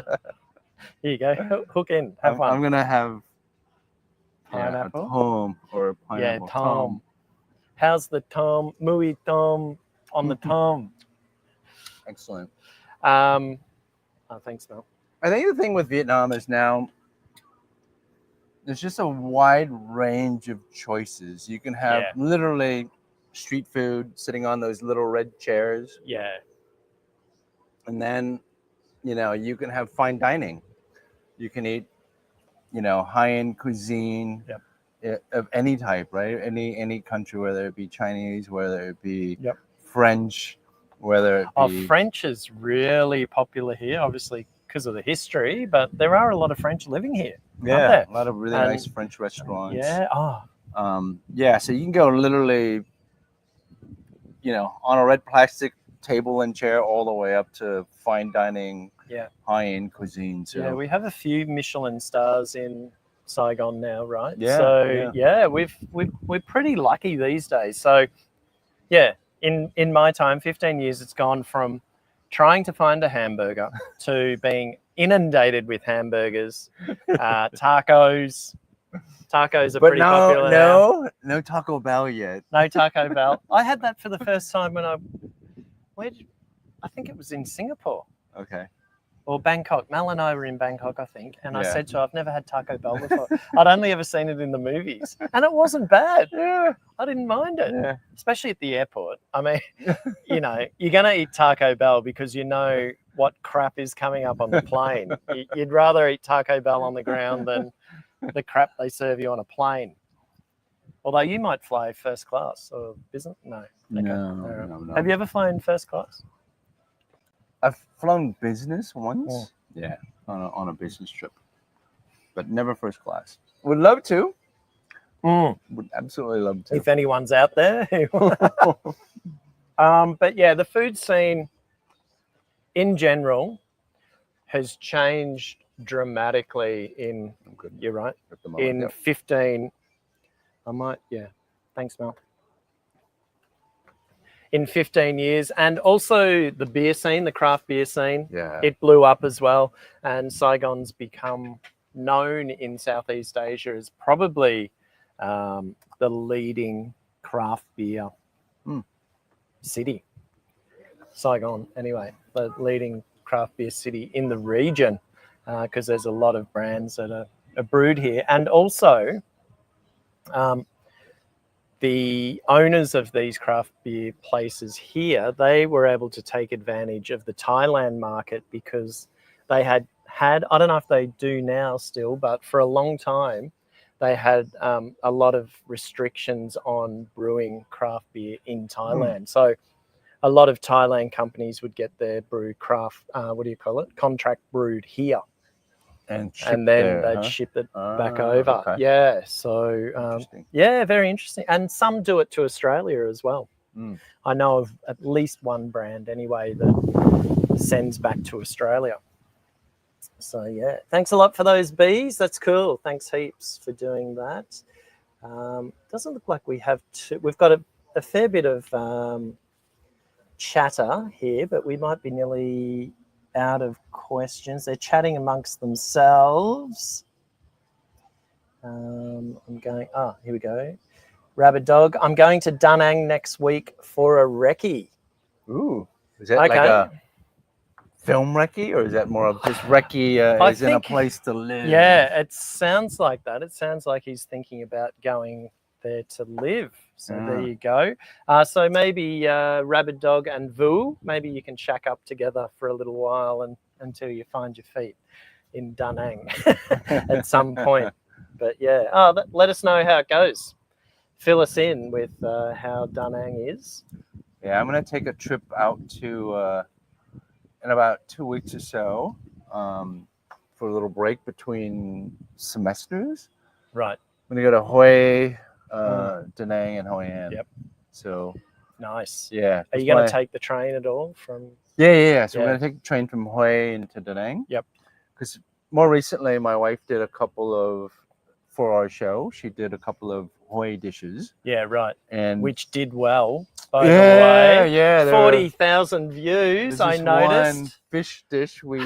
Here you go. Hook in. Have one. I'm gonna have Pineapple. a tom or a pineapple. Yeah, tom. How's the tom? Muy tom on the tom. Excellent. Oh, thanks, Mel. I think the thing with Vietnam is now there's just a wide range of choices. You can have literally street food sitting on those little red chairs. Yeah. And then, you can have fine dining. You can eat, high-end cuisine of any type, right? Any country, whether it be Chinese, whether it be French, whether it be... French is really popular here, obviously because of the history, but there are a lot of French living here. Yeah, a lot of really nice French restaurants. Yeah. So you can go literally, on a red plastic table and chair all the way up to fine dining, high-end cuisine. So. Yeah, we have a few Michelin stars in Saigon now, right? Yeah. So we're pretty lucky these days. So yeah, in my time, 15 years, it's gone from trying to find a hamburger to being inundated with hamburgers, tacos. Tacos are pretty popular now. No Taco Bell yet. No Taco Bell. I had that for the first time when I think it was in Singapore. Okay. Or Bangkok. Mel and I were in Bangkok, I think. And I said to her, I've never had Taco Bell before. I'd only ever seen it in the movies. And it wasn't bad. Yeah. I didn't mind it. Yeah. Especially at the airport. I mean, you're going to eat Taco Bell because you know what crap is coming up on the plane. You'd rather eat Taco Bell on the ground than the crap they serve you on a plane. Although you might fly first class or business. No. Okay. No. Have you ever flown first class? I've flown business once. Yeah, on a business trip, but never first class. Would love to. Would absolutely love to. If anyone's out there. But yeah, the food scene in general has changed dramatically in. You're right. At the moment, in 15. Thanks, Mel. In 15 years, and also the beer scene, the craft beer scene, it blew up as well. And Saigon's become known in Southeast Asia as probably the leading craft beer city. Saigon, anyway, the leading craft beer city in the region, because there's a lot of brands that are brewed here. And also, the owners of these craft beer places here, they were able to take advantage of the Thailand market because they had, I don't know if they do now still, but for a long time, they had a lot of restrictions on brewing craft beer in Thailand. So a lot of Thailand companies would get their brewed craft, contract brewed here. And then they'd ship it back over. Okay. Yeah. So, very interesting. And some do it to Australia as well. I know of at least one brand anyway that sends back to Australia. So, yeah. Thanks a lot for those bees. That's cool. Thanks heaps for doing that. Doesn't look like we have we've got a fair bit of chatter here, but we might be nearly out of questions. They're chatting amongst themselves. I'm going, here we go. Rabbit Dog, I'm going to Da Nang next week for a recce. Ooh, is that like a film recce, or is that more of just recce is in a place to live? Yeah, it sounds like that. It sounds like he's thinking about going there to live. So there you go. So maybe Rabbit Dog and Vu, maybe you can shack up together for a little while until you find your feet in Da Nang at some point. But yeah, let us know how it goes. Fill us in with how Da Nang is. Yeah, I'm going to take a trip out to in about 2 weeks or so for a little break between semesters. Right. I'm gonna go to Hue, Da Nang, and Hoi An. Yep. So Nice. yeah. Are you going to take the train at all from? Yeah. So Yeah. we're gonna take the train from Hue into Da Nang. Yep. Because more recently, my wife did a couple of for our show. She did a couple of Hue dishes. Yeah, right. And which did well. By the way, yeah. 40,000 views. I noticed. One fish dish we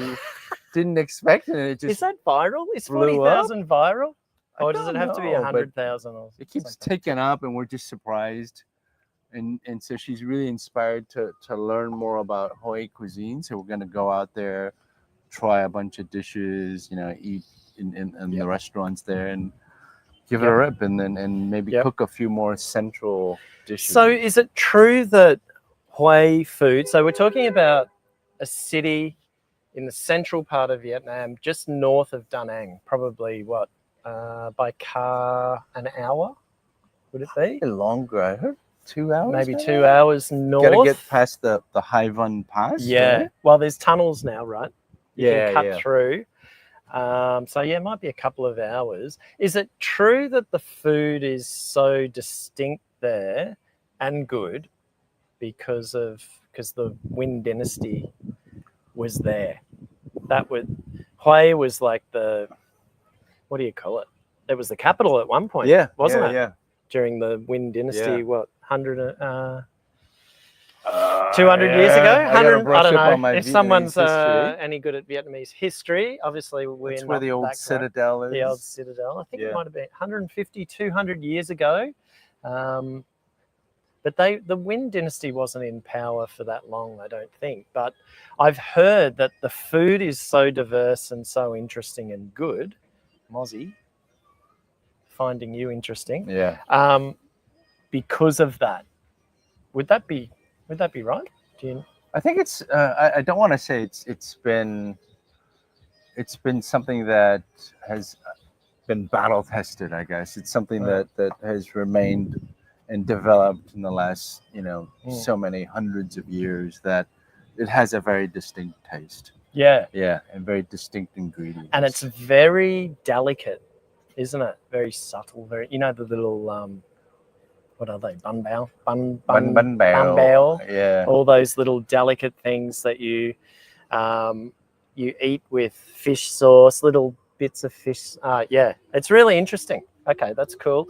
didn't expect, and it just Is that viral? Is blew 40,000 viral? I Or does it don't have to be know, but 100,000 or it keeps something? ticking up, and we're just surprised. And so she's really inspired to learn more about Hue cuisine. So we're gonna go out there, try a bunch of dishes, eat in the restaurants there, and give it a rip, and maybe cook a few more central dishes. So is it true that Hue food, so we're talking about a city in the central part of Vietnam, just north of Da Nang, probably what, by car an hour, would it be? Longer, I heard 2 hours. Maybe 2 hours north. Gotta get past the Hai Van Pass. Yeah. Right? Well, there's tunnels now, right? You can cut yeah. through. So yeah, it might be a couple of hours. Is it true that the food is so distinct there and good because the Nguyen dynasty was there? Hue was like what do you call it? It was the capital at one point, wasn't it? Yeah. During the Nguyen dynasty, Yeah. what, 200 years ago? 100, I don't know. If someone's any good at Vietnamese history, obviously That's where the old citadel is. The old citadel. I think it might have been 150, 200 years ago. But the Nguyen dynasty wasn't in power for that long, I don't think. But I've heard that the food is so diverse and so interesting and good. Mozzie, finding you interesting. Yeah. Because of that. Would that be right? I think it's. I don't want to say it's been something that has been battle tested. I guess it's something that has remained and developed in the last so many hundreds of years that it has a very distinct taste. Yeah, and very distinct ingredients. And it's very delicate, isn't it? Very subtle. Very the little what are they? Banh bao. Yeah. All those little delicate things that you eat with fish sauce, little bits of fish. Yeah, it's really interesting. Okay, that's cool.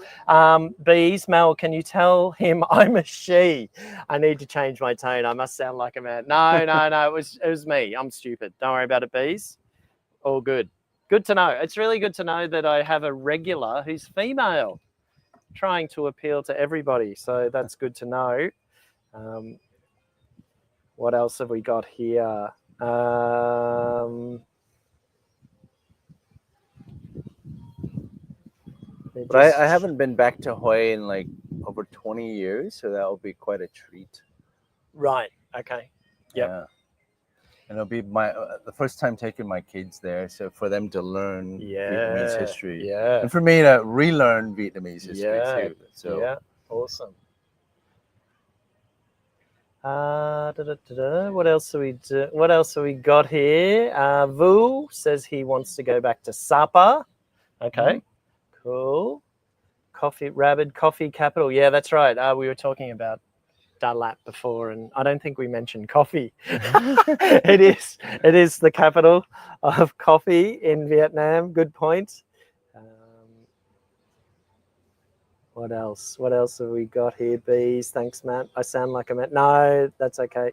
Bees, Mel, can you tell him I'm a she? I need to change my tone. I must sound like a man. No. It was me. I'm stupid. Don't worry about it, Bees. All good. Good to know. It's really good to know that I have a regular who's female, trying to appeal to everybody. So that's good to know. What else have we got here? But I haven't been back to Hue in like over 20 years, so that will be quite a treat. Right. Okay. Yep. Yeah. And it'll be the first time taking my kids there, so for them to learn Vietnamese history, and for me to relearn Vietnamese history too. So yeah, awesome. What else have we got here? Vu says he wants to go back to Sapa. Okay, cool. Rabid coffee capital. Yeah, that's right. We were talking about Da Lat before, and I don't think we mentioned coffee. It is the capital of coffee in Vietnam. Good point. What else have we got here? Bees. Thanks, Matt. I sound like a Matt. No, that's okay.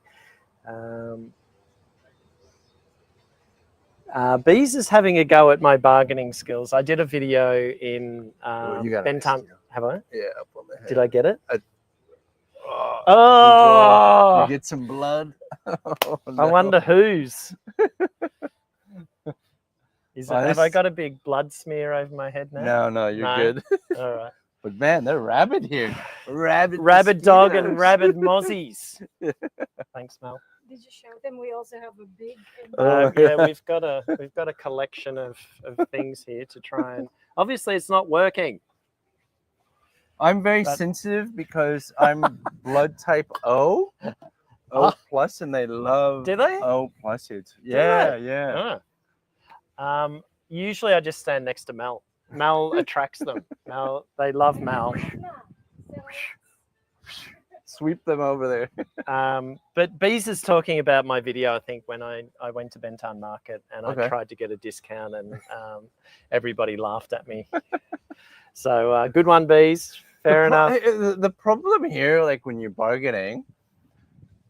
Bees is having a go at my bargaining skills. I did a video in Ben Tan. Have I? Yeah, up on the head. Did I get it? Oh! You get some blood. Oh, no. I wonder whose. Have I got a big blood smear over my head now? No, you're good. All right. But man, they're rabid here. Rabid dog and rabid mozzies. Thanks, Mel. Did you show them? We also have a big. Yeah, we've got a collection of things here to try and. Obviously, it's not working. I'm very sensitive because I'm blood type O, O plus, and they love. Do they? O plus. It's Do yeah, they? yeah. Usually I just stand next to Mel. Mel attracts them. Mel, they love Mel. Sweep them over there. But Bees is talking about my video, I think, when I went to Bentan Market and I tried to get a discount and everybody laughed at me. So good one, Bees. Fair enough. The problem here, like when you're bargaining,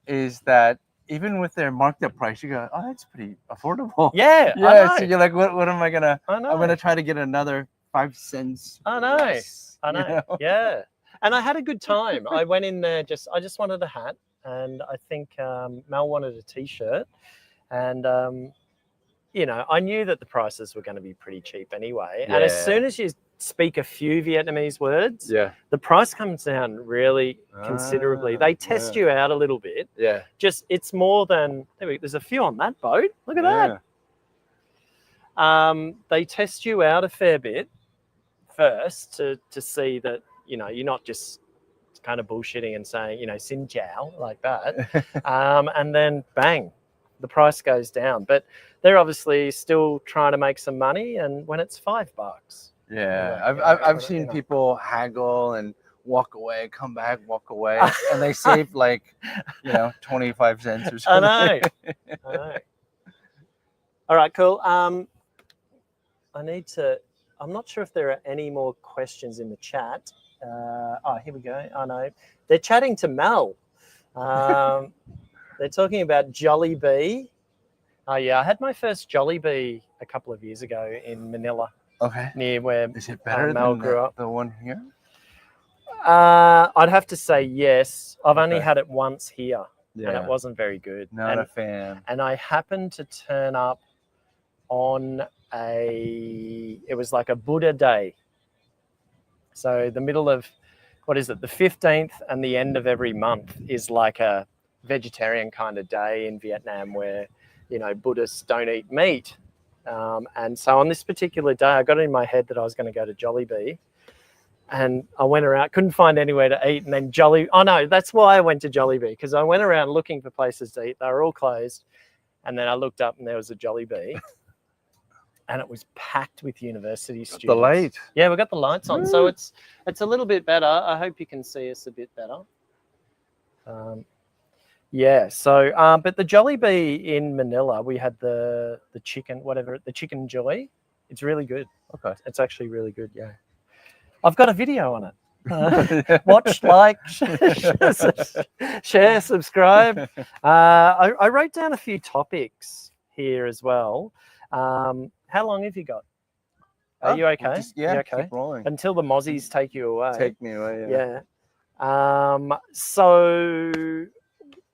is that even with their marked up price, you go, oh, that's pretty affordable. Yeah, yeah. So you're like, what am I gonna? I know. I'm gonna try to get another 5 cents. I know. Less, I know. you know? Yeah. And I had a good time. I went in there I just wanted a hat, and I think Mel wanted a t-shirt, and you know, I knew that the prices were going to be pretty cheap anyway. Yeah. And as soon as you speak a few Vietnamese words, the price comes down really considerably. They test you out a little bit. Yeah. Just, it's more than, there's a few on that boat. Look at that. They test you out a fair bit first to see that, you know, you're not just kind of bullshitting and saying, you know, Xin Jiao like that. And then bang, the price goes down. But they're obviously still trying to make some money, and when it's $5. Yeah, I've seen people haggle and walk away, come back, walk away, and they save like, you know, 25 cents or something. I know. All right, cool. I'm not sure if there are any more questions in the chat. Here we go. I know. They're chatting to Mel. They're talking about Jollibee. Oh, yeah. I had my first Jollibee a couple of years ago in Manila. Okay. Near where Is it better Mel than grew up. the one here? I'd have to say yes. I've only had it once here, and it wasn't very good. Not a fan. And I happened to turn up on it was like a Buddha day. So the middle of, what is it, the 15th and the end of every month is like a vegetarian kind of day in Vietnam where, you know, Buddhists don't eat meat. And so on this particular day, I got it in my head that I was going to go to Jollibee. And I went around, couldn't find anywhere to eat. And then that's why I went to Jollibee, because I went around looking for places to eat. They were all closed. And then I looked up and there was a Jollibee. And it was packed with university students. The light. Yeah, we got the lights on. So it's a little bit better. I hope you can see us a bit better. But the Jollibee in Manila, we had the chicken, the chicken joy. It's really good. Okay. It's actually really good, yeah. I've got a video on it. Watch, like, share, subscribe. I wrote down a few topics here as well. How long have you got? Are you okay? Yeah, you okay? Keep rolling. Until the Mozzies take you away. Take me away, yeah. So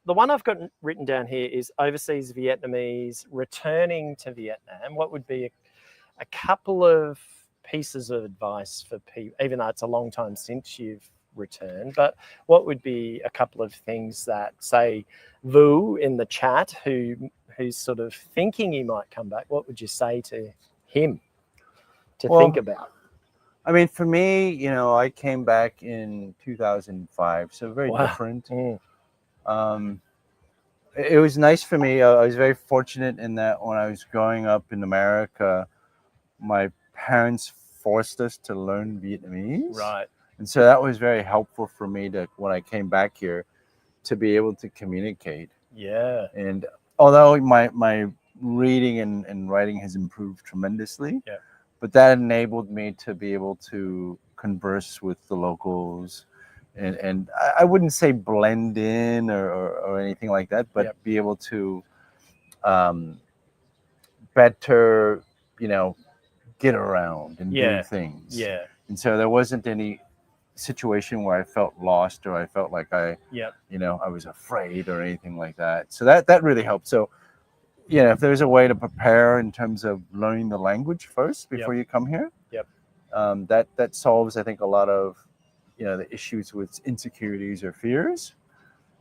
the one I've got written down here is overseas Vietnamese returning to Vietnam. What would be a couple of pieces of advice for people, even though it's a long time since you've returned, but what would be a couple of things that, say, Vu in the chat, who's sort of thinking he might come back, what would you say to him to think about? I mean, for me, you know, I came back in 2005, so very different. It was nice for me. I was very fortunate in that when I was growing up in America, my parents forced us to learn Vietnamese. Right. And so that was very helpful for me when I came back here, to be able to communicate. Yeah. And although my reading and writing has improved tremendously, but that enabled me to be able to converse with the locals, and I wouldn't say blend in or anything like that, but be able to better, you know, get around and do things. Yeah. And so there wasn't any situation where I felt lost or I felt like you know, I was afraid or anything like that. So that really helped. So, you know, if there's a way to prepare in terms of learning the language first before you come here, that solves, I think, a lot of, you know, the issues with insecurities or fears.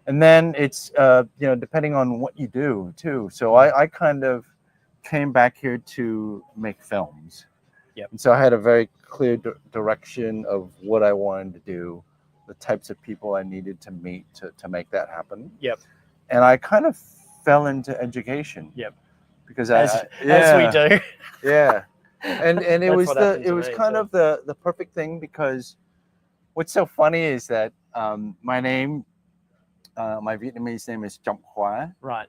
And then it's, you know, depending on what you do too. So I kind of came back here to make films. And so I had a very clear direction of what I wanted to do, the types of people I needed to meet to make that happen. and I kind of fell into education. Yep. Because As we do. Yeah. And it That's was what happened to it was me, kind too. of the perfect thing, because what's so funny is that my name, my Vietnamese name is Quoc Khoa, Right.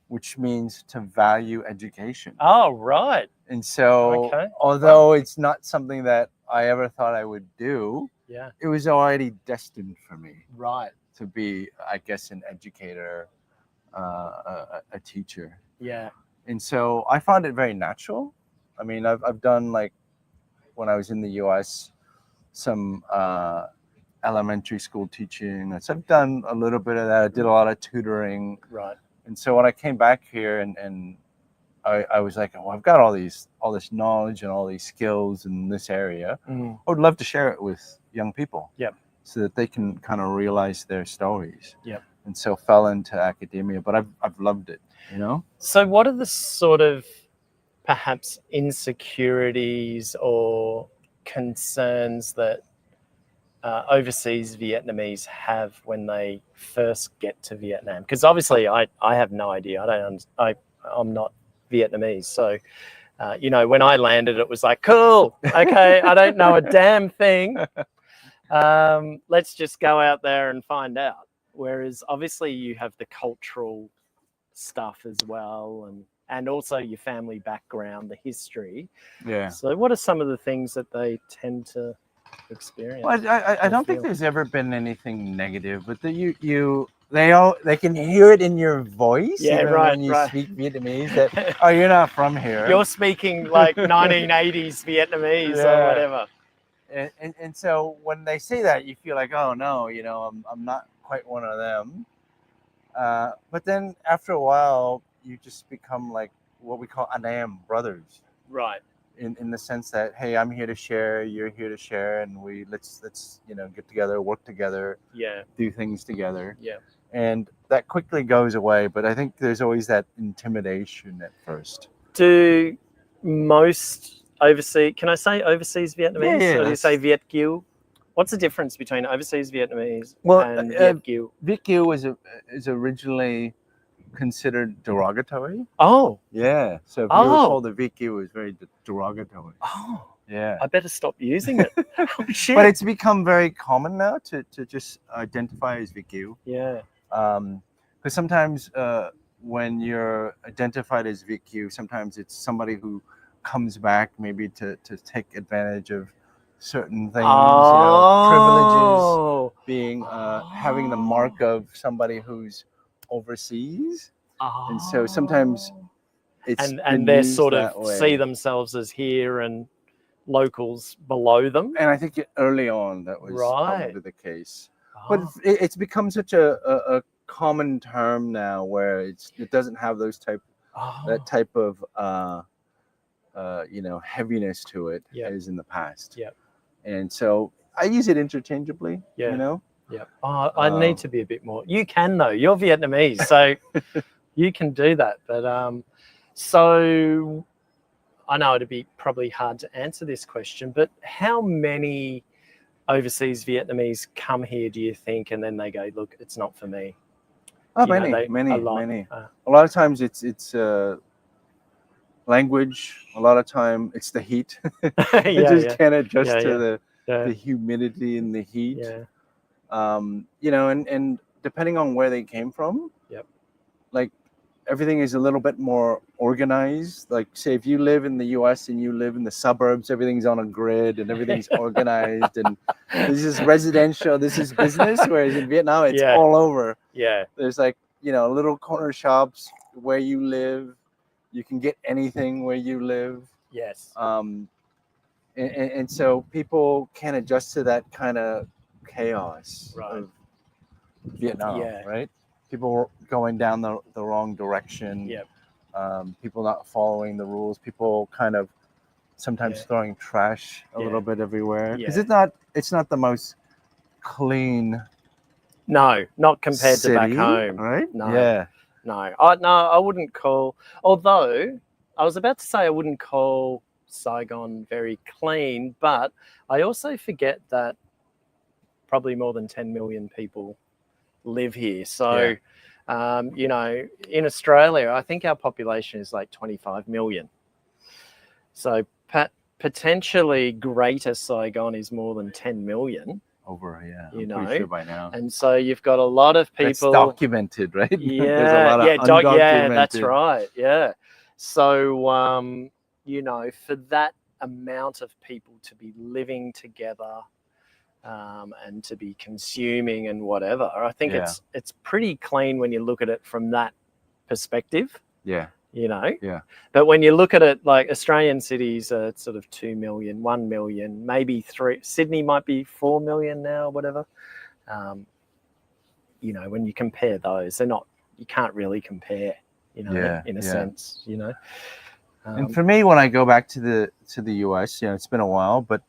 which means to value education. Oh, right. And so, Okay. although it's not something that I ever thought I would do, Yeah. it was already destined for me Right. to be, I guess, an educator, a teacher. Yeah. And so I found it very natural. I mean, I've done, like, when I was in the US, some elementary school teaching. So I've done a little bit of that. I did a lot of tutoring. Right. And so when I came back here and I was like, oh, I've got all this knowledge and all these skills in this area. Mm. I would love to share it with young people. Yep. So that they can kind of realize their stories. Yep. And so fell into academia, but I've loved it, you know? So what are the sort of perhaps insecurities or concerns that overseas Vietnamese have when they first get to Vietnam? Because obviously I have no idea. I'm not Vietnamese. So, you know, when I landed, it was like, cool, okay, I don't know a damn thing. Let's just go out there and find out. Whereas obviously you have the cultural stuff as well, and also your family background, the history. Yeah. So what are some of the things that they tend to experience? Well, I don't think there's ever been anything negative, but they can hear it in your voice, Yeah, even right, when you right. speak Vietnamese, that, oh, you're not from here. You're speaking like 1980s Vietnamese or whatever. And so when they say that, you feel like, oh no, you know, I'm not quite one of them. But then after a while, you just become like what we call anam, brothers. Right. In the sense that, hey, I'm here to share, you're here to share, and let's you know, get together, work together, Yeah, do things together. yeah. And that quickly goes away, but I think there's always that intimidation at first. Do most overseas, can I say overseas Vietnamese? Yeah, or do you say Viet Kieu? What's the difference between overseas Vietnamese and Viet Kieu? Viet Kieu is originally considered derogatory. Oh. Yeah. So if you were told the Viet Kieu, it was very derogatory. Oh. Yeah. I better stop using it. Oh, shit. But it's become very common now to just identify as Viet Kieu. Yeah. Because sometimes when you're identified as Viet Kieu, sometimes it's somebody who comes back maybe to take advantage of certain things, you know, privileges, being having the mark of somebody who's overseas. And so sometimes it's and they sort of see themselves as here and locals below them. And I think early on that was probably the case. But it's become such a common term now, where it doesn't have those that type of you know, heaviness to it as in the past. Yeah. And so I use it interchangeably. Yeah. You know. Yeah. Oh, I need to be a bit more. You can though. You're Vietnamese, so you can do that. But so I know it'd be probably hard to answer this question, but how many overseas Vietnamese come here, do you think, and then they go, look, it's not for me? Oh, many. A lot of times it's language. A lot of time it's the heat. You just can't adjust to the humidity and the heat. Yeah. You know, and depending on where they came from, like everything is a little bit more organized. Like, say, if you live in the US and you live in the suburbs, everything's on a grid and everything's organized, and this is residential, this is business. Whereas in Vietnam, it's all over. Yeah. There's, like, you know, little corner shops where you live. You can get anything where you live. Yes. And so people can adjust to that kind of chaos of Vietnam, right? People going down the wrong direction. People not following the rules. People kind of sometimes throwing trash a little bit everywhere, because it's not the most clean. No, not compared to back home, right? No. No, I wouldn't call. Although I was about to say I wouldn't call Saigon very clean, but I also forget that probably more than 10 million people live here. So You know, in Australia, I think our population is like 25 million. So potentially Greater Saigon is more than 10 million. Over, yeah. You I'm know, pretty sure by now. and so you've got a lot of people. That's documented, right? Yeah, There's a lot of yeah, that's undocumented. right. Yeah. So, you know, for that amount of people to be living together and to be consuming and whatever, I think it's pretty clean when you look at it from that perspective. Yeah. You know? Yeah. But when you look at it, like Australian cities are sort of 2 million, 1 million, maybe 3. Sydney might be 4 million now, whatever. You know, when you compare those, they're not, you can't really compare, you know, in a sense, you know. And for me, when I go back to the US, you know, it's been a while, but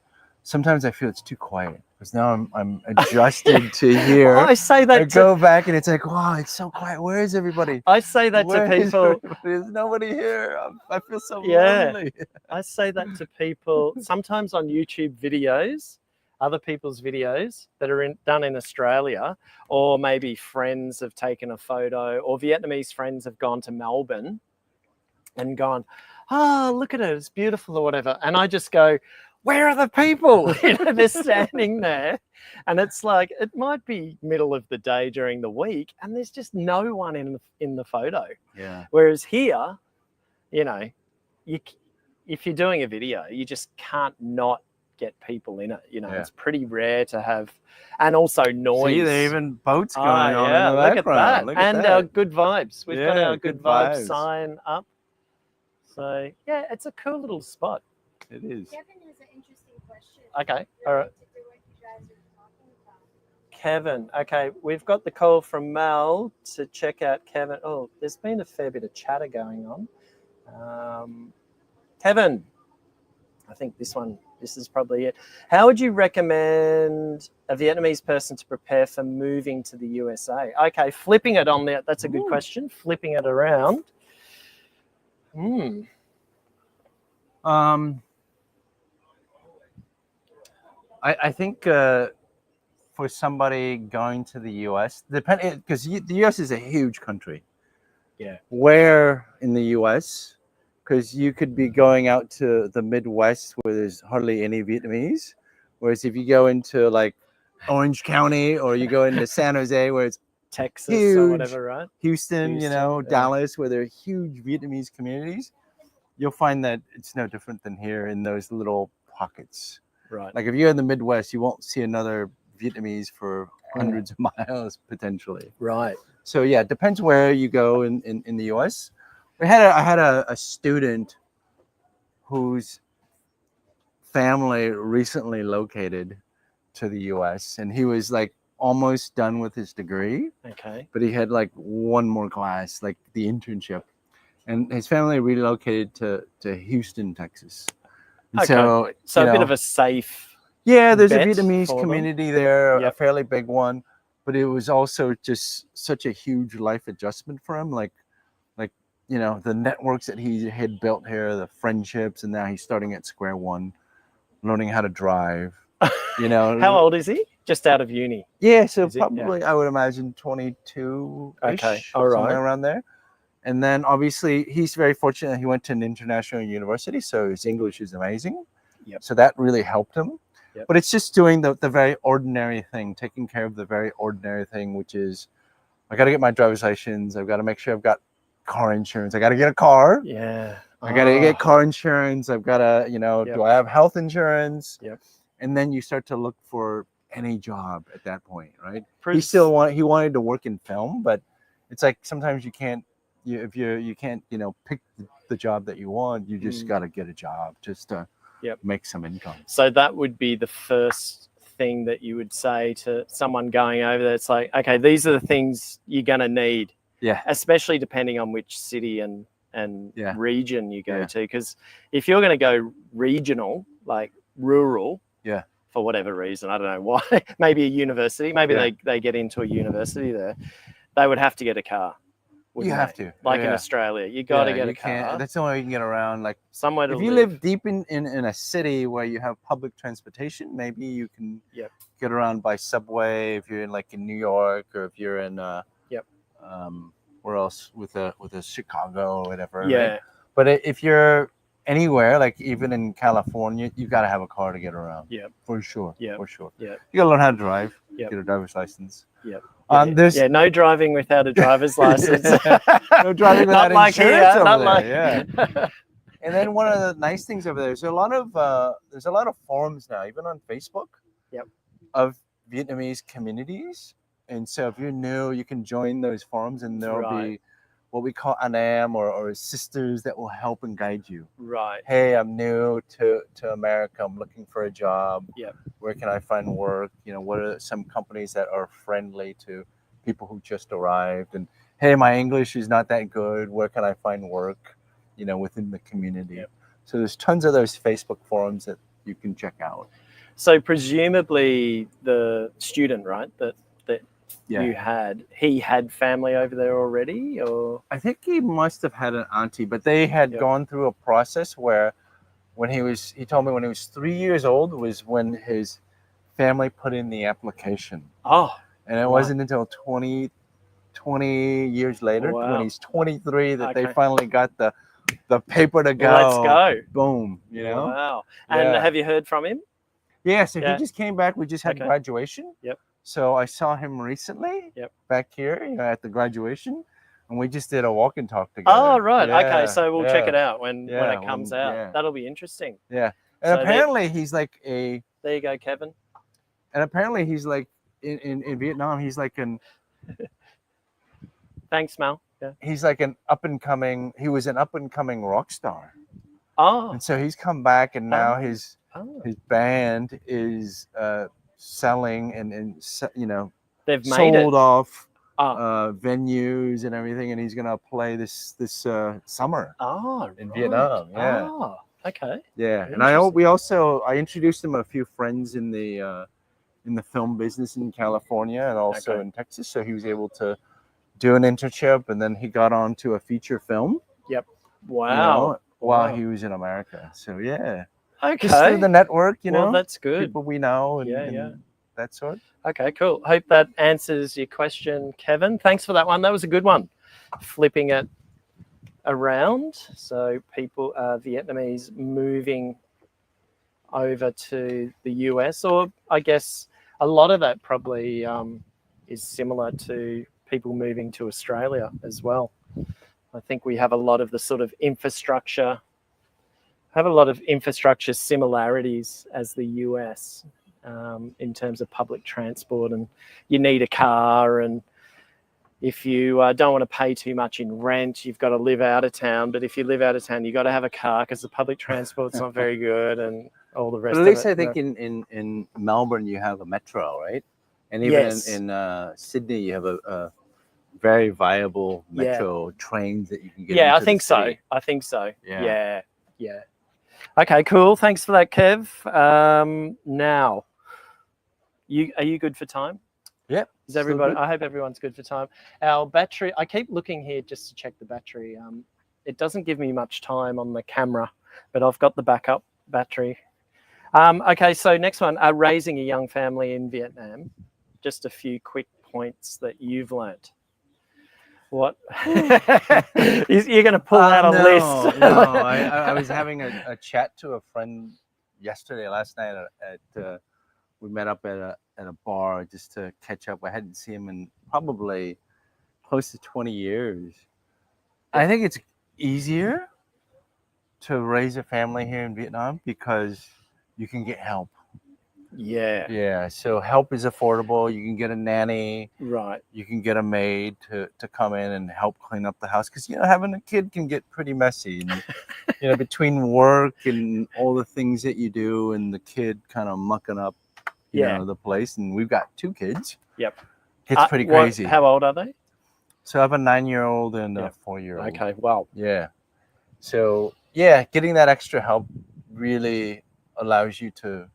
sometimes I feel it's too quiet because now I'm adjusted to here. I say that I go back and it's like, wow, it's so quiet. Where is everybody? I say that to people. There's nobody here. I feel so Yeah. lonely. I say that to people sometimes on YouTube videos, other people's videos that are done in Australia, or maybe friends have taken a photo, or Vietnamese friends have gone to Melbourne and gone, oh, look at it, it's beautiful or whatever. And I just go, where are the people? You know, they're standing there. And it's like, it might be middle of the day during the week and there's just no one in the photo. Yeah. Whereas here, you know, if you're doing a video, you just can't not get people in it. You know, it's pretty rare to have, and also noise. See, there are even boats going on in the look background. at that. Look at and that. our good vibes. We've got our good vibes vibes sign up. So yeah, it's a cool little spot. It is. Kevin has an interesting question. Okay, all right. To do what you guys are talking about. Kevin. Okay, we've got the call from Mel to check out Kevin. Oh, there's been a fair bit of chatter going on. Kevin, I think this is probably it. How would you recommend a Vietnamese person to prepare for moving to the USA? Okay, flipping it on there. That's a good question. Flipping it around. I think for somebody going to the US, because the US is a huge country. Yeah. Where in the US? Because you could be going out to the Midwest where there's hardly any Vietnamese. Whereas if you go into like Orange County or you go into San Jose where it's Texas huge, or whatever, right? Houston, you know, Dallas, where there are huge Vietnamese communities, you'll find that it's no different than here in those little pockets. Right. Like if you're in the Midwest, you won't see another Vietnamese for hundreds of miles potentially. Right. So yeah, it depends where you go in the US. I had a student whose family recently located to the US and he was like almost done with his degree. Okay. But he had like one more class, like the internship. And his family relocated to Houston, Texas. And okay. So a bit of a safe. Yeah, there's a Vietnamese community there, Yep. a fairly big one. But it was also just such a huge life adjustment for him. Like, you know, the networks that he had built here, the friendships, and now he's starting at square one, learning how to drive. You know. How old is he? Just out of uni. Yeah, so probably I would imagine 22. Okay, all right, somewhere around there. And then obviously he's very fortunate. He went to an international university, so his English is amazing. Yep. So that really helped him. Yep. But it's just doing the very ordinary thing, taking care of the very ordinary thing, which is I got to get my driver's license. I've got to make sure I've got car insurance. I got to get a car. Yeah. I got to get car insurance. I've got to, you know, Yep. do I have health insurance? Yep. And then you start to look for any job at that point, right? He wanted to work in film, but it's like sometimes you can't, you can't, you know, pick the job that you want. You just got to get a job just to make some income. So that would be the first thing that you would say to someone going over there. It's like, okay, these are the things you're going to need. Yeah. Especially depending on which city and region you go to. Because if you're going to go regional, like rural, for whatever reason, I don't know why, maybe a university, maybe they get into a university there, they would have to get a car. You have to. Like in Australia, you got to get a car. That's the only way you can get around. Like somewhere to if you live deep in a city where you have public transportation, maybe you can get around by subway if you're in New York, or if you're in where else with a Chicago or whatever. Yeah. Right? But if you're anywhere, like even in California, you got to have a car to get around. Yeah. For sure. Yeah. For sure. Yeah. You got to learn how to drive. Yep. Get a driver's license. Yeah. There's no driving without a driver's license. no driving without Not like insurance here. over Not there. like. Yeah. And then one of the nice things over there, there's a lot of forums now, even on Facebook. Yep. Of Vietnamese communities, and so if you're new, you can join those forums, and there'll be what we call anh em or sisters that will help and guide you. Right. Hey, I'm new to America. I'm looking for a job. Yep. Where can I find work? What are some companies that are friendly to people who just arrived? And hey, my English is not that good. Where can I find work? Within the community. Yep. So there's tons of those Facebook forums that you can check out. So presumably the student, right, that you had, he had family over there already, or? I think he must have had an auntie, but they had gone through a process where he told me when he was 3 years old was when his family put in the application. Oh. And it wasn't until 20 years later, when he's 23, that they finally got the paper to go. Let's go. Boom. Wow. And have you heard from him? Yeah, so he just came back. We just had graduation. Yep. So I saw him recently. Yep. Back here, at the graduation, and we just did a walk and talk together. Oh, right. Yeah, okay, so we'll check it out when it comes out. Yeah. That'll be interesting. Yeah. And So apparently he's like There you go, Kevin. And apparently he's like in Vietnam. He's like Thanks, Mal. Yeah. He's like he was an up and coming rock star. Oh. And so he's come back, and now his band is selling and they've sold made it off venues and everything, and he's gonna play this summer in Vietnam. Yeah. Oh, okay. Yeah. And I introduced him a few friends in the film business in California and also in Texas, so he was able to do an internship, and then he got on to a feature film. Yep. Wow. While he was in America. So yeah. Okay. Just through the network, Well, that's good. People we know and that sort. Okay, cool. Hope that answers your question, Kevin. Thanks for that one. That was a good one. Flipping it around. So people Vietnamese moving over to the US, or I guess a lot of that probably is similar to people moving to Australia as well. I think we have a lot of the sort of infrastructure similarities as the US in terms of public transport, and you need a car, and if you don't want to pay too much in rent, you've got to live out of town. But if you live out of town, you've got to have a car because the public transport's not very good and all the rest of it. But at least I think in Melbourne you have a metro, right? And even in Sydney you have a very viable metro trains that you can get. Yeah, I think so. Yeah. Okay, cool. Thanks for that, Kev. Now, are you good for time? Yep. Is everybody? I hope everyone's good for time. Our battery. I keep looking here just to check the battery. It doesn't give me much time on the camera, but I've got the backup battery. Okay, so next one. Raising a young family in Vietnam. Just a few quick points that you've learnt. What? You're going to pull out a list. No, I was having a chat to a friend last night we met up at a bar just to catch up. I hadn't seen him in probably close to 20 years. I think it's easier to raise a family here in Vietnam because you can get help. Yeah. So help is affordable. You can get a nanny. Right. You can get a maid to come in and help clean up the house, because having a kid can get pretty messy. And, between work and all the things that you do, and the kid kind of mucking up, the place. And we've got 2 kids. Yep. It's pretty crazy. How old are they? So I have a 9-year-old and a 4-year-old. Okay. Wow. Yeah. So getting that extra help really allows you to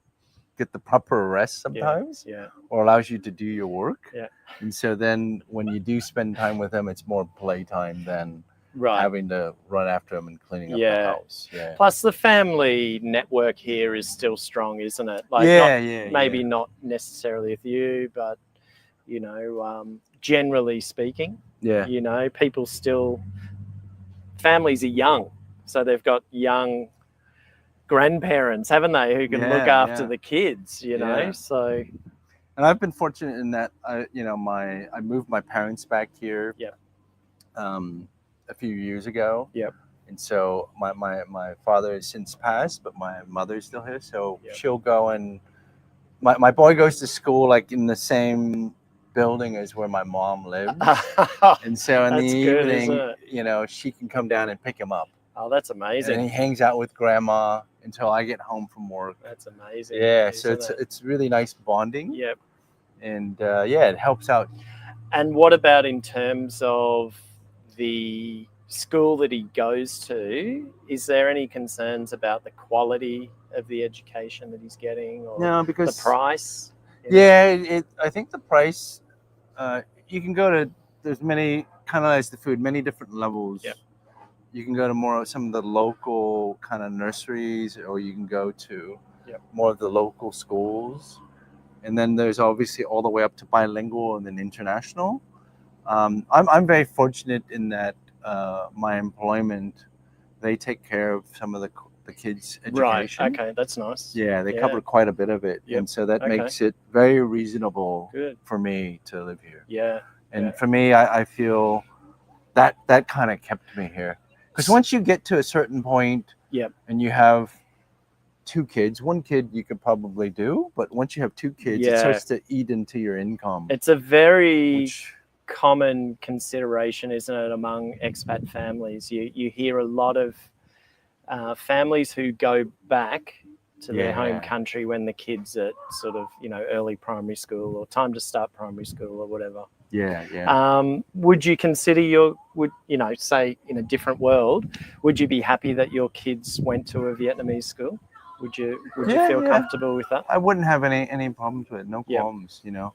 get the proper rest sometimes, or allows you to do your work. Yeah. And so then when you do spend time with them, it's more playtime than having to run after them and cleaning up the house. Yeah. Plus the family network here is still strong, isn't it? Like not necessarily with you, but generally speaking, Yeah. You know, people still, families are young, so they've got young grandparents, haven't they, who can look after the kids, you know. So, and I've been fortunate in that I moved my parents back here a few years ago. And so my father has since passed, but my mother's still here. So she'll go, and my boy goes to school like in the same building as where my mom lives. And so in the evening, you know, she can come down and pick him up. Oh, that's amazing. And he hangs out with grandma until I get home from work. That's amazing. Yeah, so it's really nice bonding. Yep. And yeah, it helps out. And what about in terms of the school that he goes to? Is there any concerns about the quality of the education that he's getting, or no, because the price? Yeah, I think the price, you can go to, there's many, kind of as the food, many different levels. Yep. You can go to more of some of the local kind of nurseries, or you can go to more of the local schools. And then there's obviously all the way up to bilingual and then international. I'm very fortunate in that my employment, they take care of some of the kids' education. Right. Okay, that's nice. Yeah, they cover quite a bit of it, and so that makes it very reasonable for me to live here. Yeah. And for me, I feel that kind of kept me here, because once you get to a certain point, and you have 2 kids, 1 kid you could probably do, but once you have 2 kids, it starts to eat into your income. It's a very common consideration, isn't it, among expat families? You hear a lot of families who go back to their home country when the kids at sort of, you know, early primary school or time to start primary school or whatever. Would you consider say in a different world, would you be happy that your kids went to a Vietnamese school? Would you feel comfortable with that? I wouldn't have any problems with it. No qualms, you know.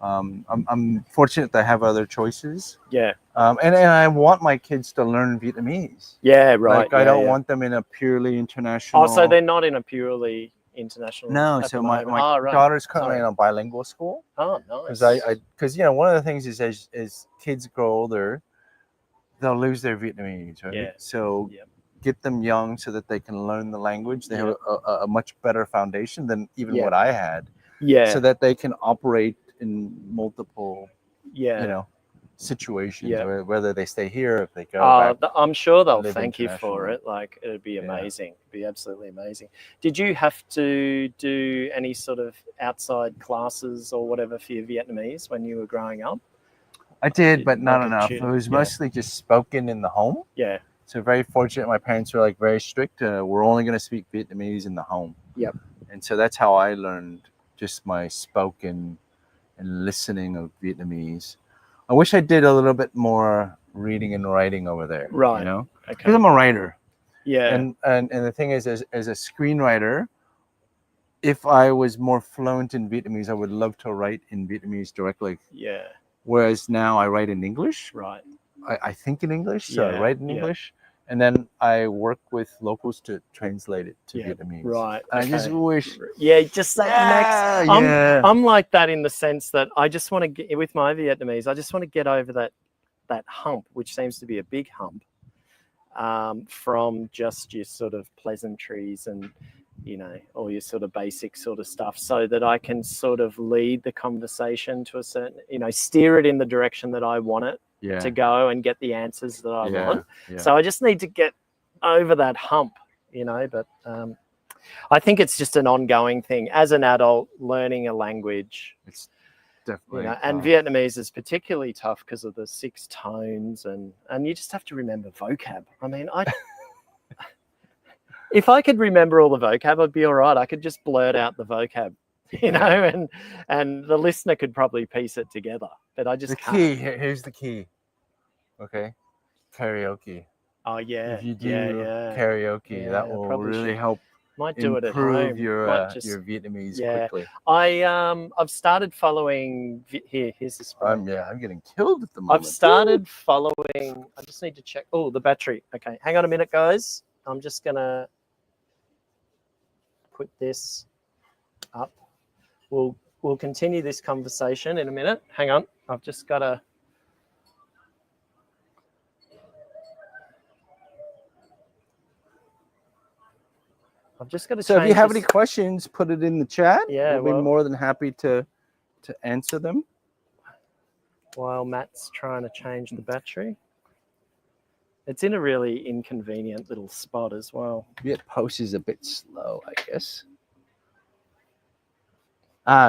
I'm fortunate that I have other choices. And I want my kids to learn Vietnamese. Like I don't want them in a purely international. Oh, so they're not in a purely international. No, so my daughter's currently in a bilingual school. Oh, nice. Because you know, one of the things is as kids grow older, they'll lose their Vietnamese, right? So get them young so that they can learn the language. They have a much better foundation than even what I had. So that they can operate in multiple, you know, situations, whether they stay here, if they go back. I'm sure they'll thank you for it. Like, it'd be amazing. It'd be absolutely amazing. Did you have to do any sort of outside classes or whatever for your Vietnamese when you were growing up? I did, but not enough. It was mostly just spoken in the home. So very fortunate. My parents were like very strict. We're only going to speak Vietnamese in the home. And so that's how I learned just my spoken and listening of Vietnamese. I wish I did a little bit more reading and writing over there. You know, because I'm a writer. And the thing is, as a screenwriter, if I was more fluent in Vietnamese, I would love to write in Vietnamese directly. Whereas now I write in English. I think in English, so I write in English. And then I work with locals to translate it to Vietnamese. I just wish. Just that next. I'm like that in the sense that I just want to get, with my Vietnamese, I just want to get over that hump, which seems to be a big hump, from just your sort of pleasantries and, you know, all your sort of basic sort of stuff, so that I can sort of lead the conversation to a certain, you know, steer it in the direction that I want it to go and get the answers that I want. So I just need to get over that hump, you know, but I think it's just an ongoing thing as an adult learning a language. It's definitely, you know, and Vietnamese is particularly tough because of the 6 tones and you just have to remember vocab. I mean, if I could remember all the vocab, I'd be all right. I could just blurt out the vocab, you know, and the listener could probably piece it together. But I just can't. Here's the key. Okay, karaoke. Oh yeah. If you do karaoke, that will really help. Might do it at home. Improve your Vietnamese quickly. I've started following. Here's this. I'm getting killed at the moment. I've started following. I just need to check. Oh, the battery. Okay, hang on a minute, guys. I'm just gonna put this up. We'll continue this conversation in a minute. Hang on. I've just got to I've just got to. So if you have any questions, put it in the chat. Yeah, we'll be more than happy to answer them. While Matt's trying to change the battery. It's in a really inconvenient little spot as well. Viet Post is a bit slow, I guess.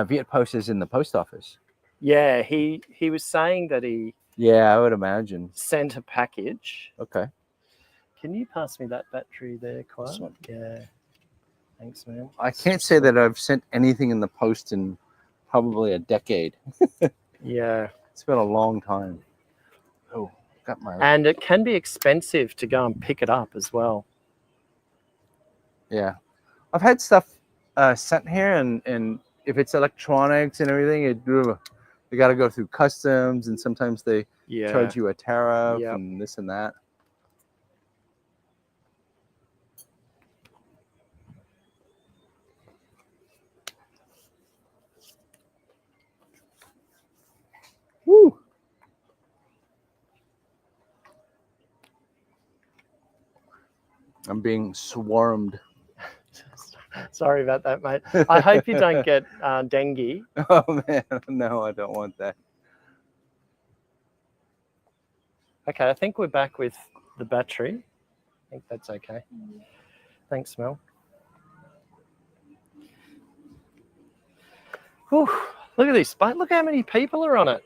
Viet Post is in the post office. Yeah, he was saying that he... Yeah, I would imagine. Sent a package. Okay. Can you pass me that battery there, Khoa? Yeah. Thanks, man. I can't say that I've sent anything in the post in probably a decade. Yeah. It's been a long time. Oh. And it can be expensive to go and pick it up as well. Yeah, I've had stuff sent here, and if it's electronics and everything, they got to go through customs, and sometimes they charge you a tariff and this and that. Woo! I'm being swarmed. Sorry about that, mate. I hope you don't get dengue. Oh, man. No, I don't want that. Okay, I think we're back with the battery. I think that's okay. Thanks, Mel. Whew, look at this. Look how many people are on it.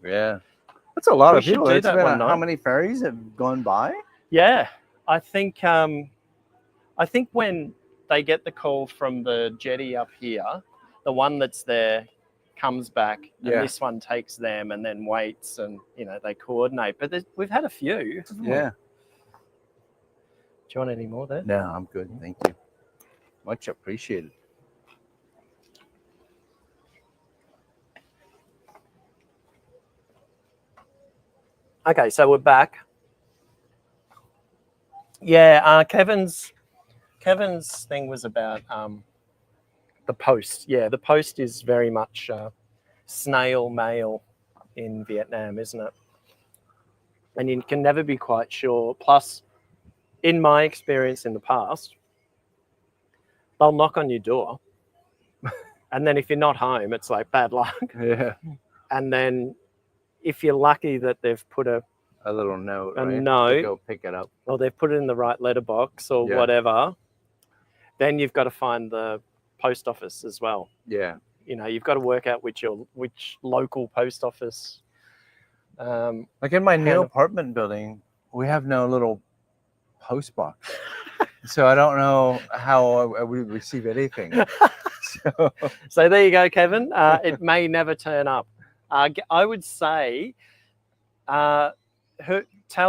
Yeah. That's a lot We of should people. do It's that been one night. how many ferries have gone by? Yeah, I think when they get the call from the jetty up here, the one that's there comes back, and this one takes them and then waits, and they coordinate. But we've had a few. Yeah. Do you want any more there? No, I'm good. Thank you. Much appreciated. Okay, so we're back. Yeah, Kevin's thing was about the post. Yeah, the post is very much snail mail in Vietnam, isn't it? And you can never be quite sure. Plus, in my experience in the past, they'll knock on your door, and then if you're not home, it's like bad luck. Yeah. And then if you're lucky that they've put a little note, a right? note, To go pick it up, or they've put it in the right letterbox or whatever, then you've got to find the post office as well. Yeah. You've got to work out which local post office. Like in my new apartment building, we have no little post box, so I don't know how I would receive anything. So there you go, Kevin. It may never turn up. I would say, tell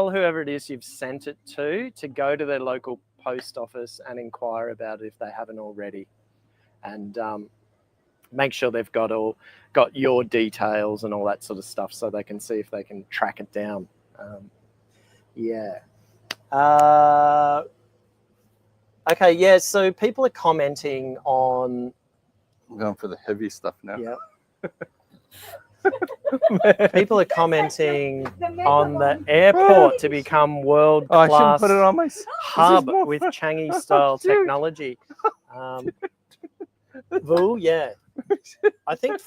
whoever it is you've sent it to go to their local post office and inquire about it if they haven't already, and make sure they've got your details and all that sort of stuff, so they can see if they can track it down. Okay, yeah. So people are commenting on. I'm going for the heavy stuff now. Yeah. People are commenting on the airport to become world-class put it on my hub with Changi-style technology. Vu, yeah. I think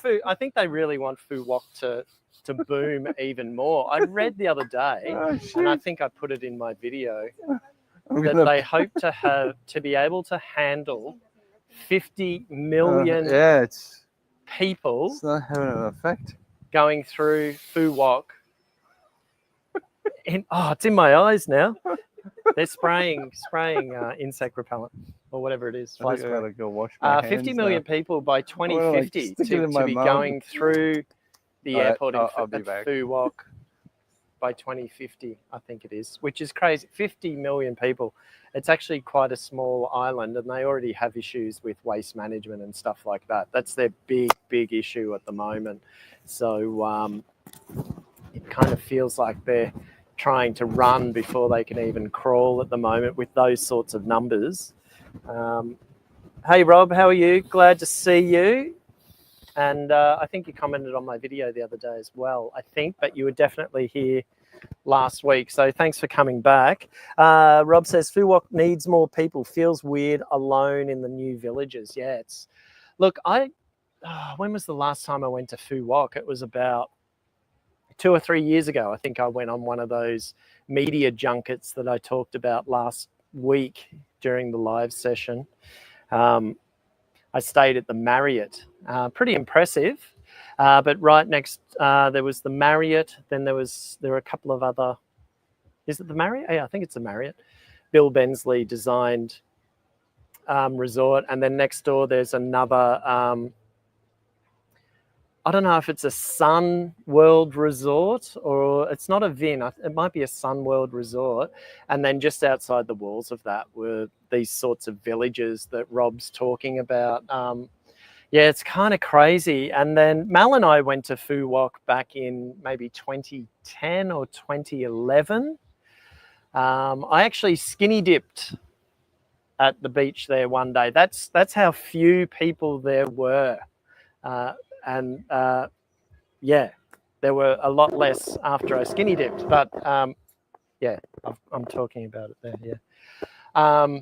they really want Phu Quoc to boom even more. I read the other day, and I think I put it in my video, that they hope to be able to handle 50 million people. It's not having an effect. Going through Phu Quoc. It's in my eyes now. They're spraying insect repellent or whatever it is. I think I gotta go wash my hands 50 million now. people by 2050 to be going through the airport in Phu Quoc by 2050, I think it is, which is crazy. 50 million people. It's actually quite a small island, and they already have issues with waste management and stuff like that. That's their big issue at the moment. So it kind of feels like they're trying to run before they can even crawl at the moment with those sorts of numbers. Hey, Rob, how are you? Glad to see you. And I think you commented on my video the other day as well, I think, but you were definitely here last week. So thanks for coming back. Rob says Phu Quoc needs more people. Feels weird alone in the new villages. Yeah, it's look. When was the last time I went to Phu Quoc? It was about 2 or 3 years ago. I think I went on one of those media junkets that I talked about last week during the live session. I stayed at the Marriott. Pretty impressive. But right next, there was the Marriott. Then there were a couple of other. Is it the Marriott? Yeah, I think it's the Marriott. Bill Bensley designed resort, and then next door there's another. I don't know if it's a Sun World Resort or it's not a Vin. It might be a Sun World Resort. And then just outside the walls of that were these sorts of villages that Rob's talking about. Yeah, it's kind of crazy. And then Mal and I went to Phu Quoc back in maybe 2010 or 2011. I actually skinny dipped at the beach there one day. That's how few people there were. And yeah, there were a lot less after I skinny dipped, but yeah, I'm talking about it there. Yeah,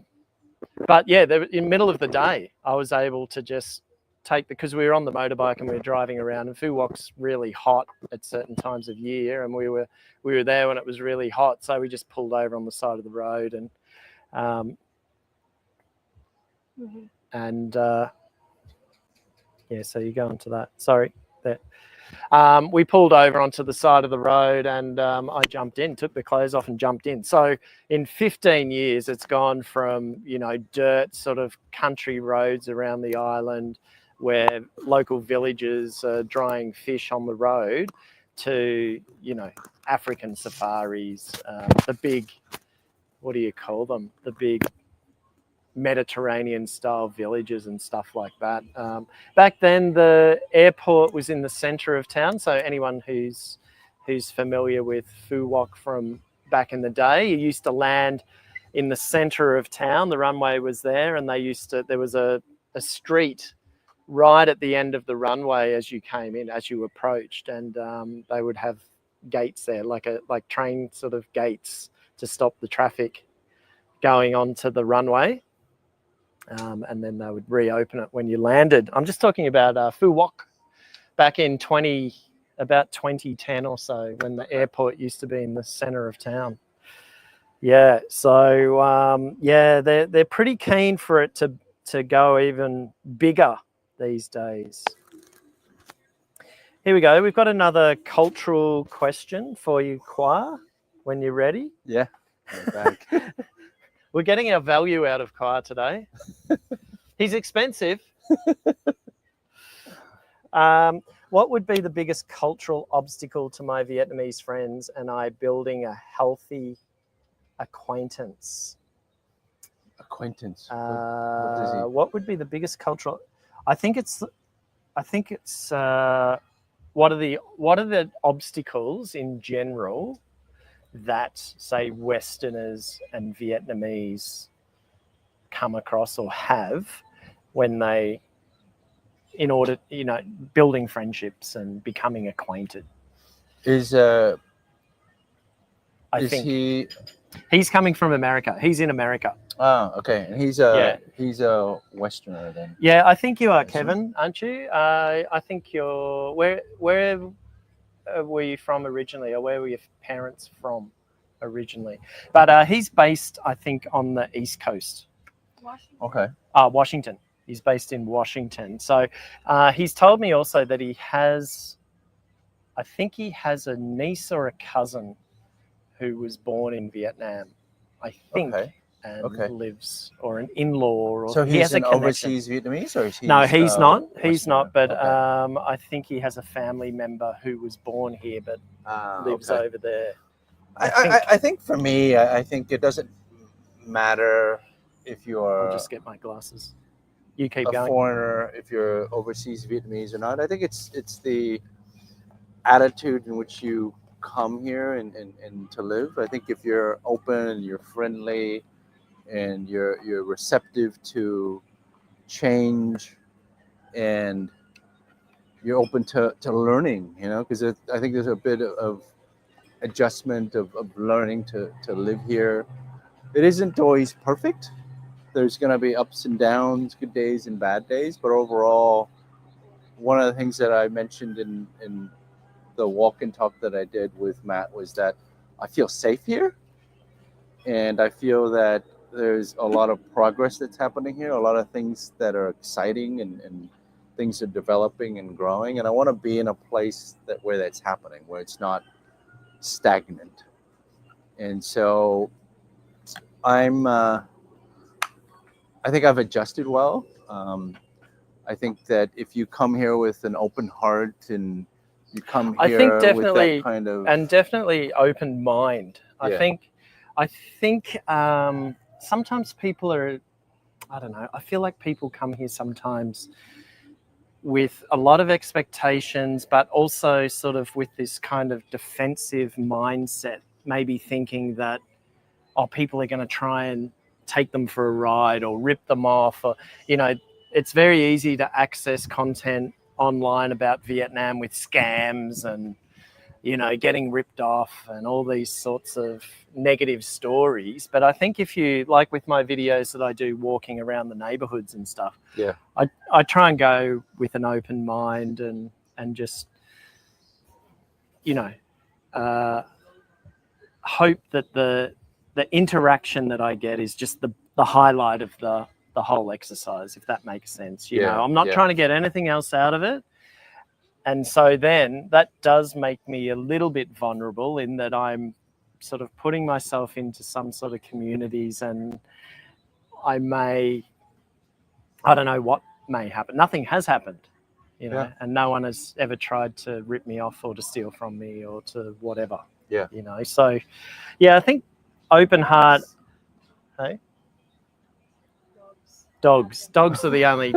but yeah, in the middle of the day, I was able to just because we were on the motorbike and we were driving around, and Phu Quoc's really hot at certain times of year, and we were there when it was really hot, so we just pulled over on the side of the road and yeah, so you go into that. Sorry. There. We pulled over onto the side of the road and I jumped in, took the clothes off and jumped in. So in 15 years, it's gone from, dirt sort of country roads around the island where local villagers are drying fish on the road to, African safaris, the big, what do you call them? The big Mediterranean style villages and stuff like that. Back then the airport was in the center of town, so anyone who's familiar with Phu Quoc from back in the day, you used to land in the center of town. The runway was there, and there was a street right at the end of the runway as you came in, as you approached, and they would have gates there, like train sort of gates to stop the traffic going onto the runway. And then they would reopen it when you landed. I'm just talking about Phu Quoc back in about 2010 or so, when the airport used to be in the center of town. Yeah, so yeah, they're pretty keen for it to go even bigger these days. Here we go. We've got another cultural question for you, Khoa, when you're ready. Yeah, I'm back. We're getting our value out of Khoa today. He's expensive. What would be the biggest cultural obstacle to my Vietnamese friends and I building a healthy acquaintance? Acquaintance. What would be the biggest cultural? I think it's what are the obstacles in general that, say, Westerners and Vietnamese come across or have when they, in order, building friendships and becoming acquainted? He's coming from America. He's in America. Oh, okay. And he's a Westerner then. Yeah, I think you are, Kevin, aren't you? I think you're. Where were you from originally, or where were your parents from originally? But he's based, I think, on the East Coast. Washington. Okay. Washington. He's based in Washington. So he's told me also that he has a niece or a cousin who was born in Vietnam, I think, and lives, or an in-law. Or so he's an overseas Vietnamese, or is he? No, he's not. He's not. But I think he has a family member who was born here but lives over there. I think for me, I think it doesn't matter if you're. I'll just get my glasses. You keep a going. Foreigner, if you're overseas Vietnamese or not. I think it's the attitude in which you come here and to live. I think if you're open and you're friendly and you're receptive to change and you're open to learning, because I think there's a bit of adjustment of learning to live here. It isn't always perfect. There's going to be ups and downs, good days and bad days, but overall, one of the things that I mentioned in the walk and talk that I did with Matt was that I feel safe here, and I feel that there's a lot of progress that's happening here, a lot of things that are exciting, and things are developing and growing, and I want to be in a place where that's happening, where it's not stagnant. And so I think I've adjusted well. I think that if you come here with an open heart and you come here, I think definitely, with that kind of, and definitely open mind. I Yeah. think sometimes people are, I don't know, I feel like people come here sometimes with a lot of expectations, but also sort of with this kind of defensive mindset, maybe thinking that, oh, people are going to try and take them for a ride or rip them off, or, you know, it's very easy to access content online about Vietnam with scams and, you know, getting ripped off and all these sorts of negative stories. But I think if you, like with my videos that I do walking around the neighborhoods and stuff, Yeah. I try and go with an open mind and just, you know, hope that the interaction that I get is just the highlight of the whole exercise, if that makes sense. You know, I'm not trying to get anything else out of it. And so then that does make me a little bit vulnerable in that I'm sort of putting myself into some sort of communities, and I don't know what may happen. Nothing has happened, you know, and no one has ever tried to rip me off or to steal from me or to whatever. Yeah. You know, so yeah, I think open heart. Hey? Dogs are the only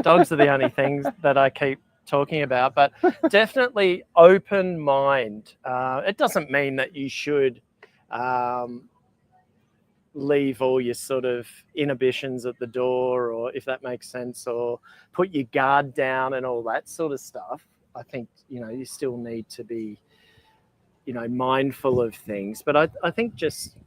things that I keep talking about, but definitely open mind. It doesn't mean that you should leave all your sort of inhibitions at the door, or if that makes sense, or put your guard down and all that sort of stuff. I think, you know, you still need to be, you know, mindful of things, but I think just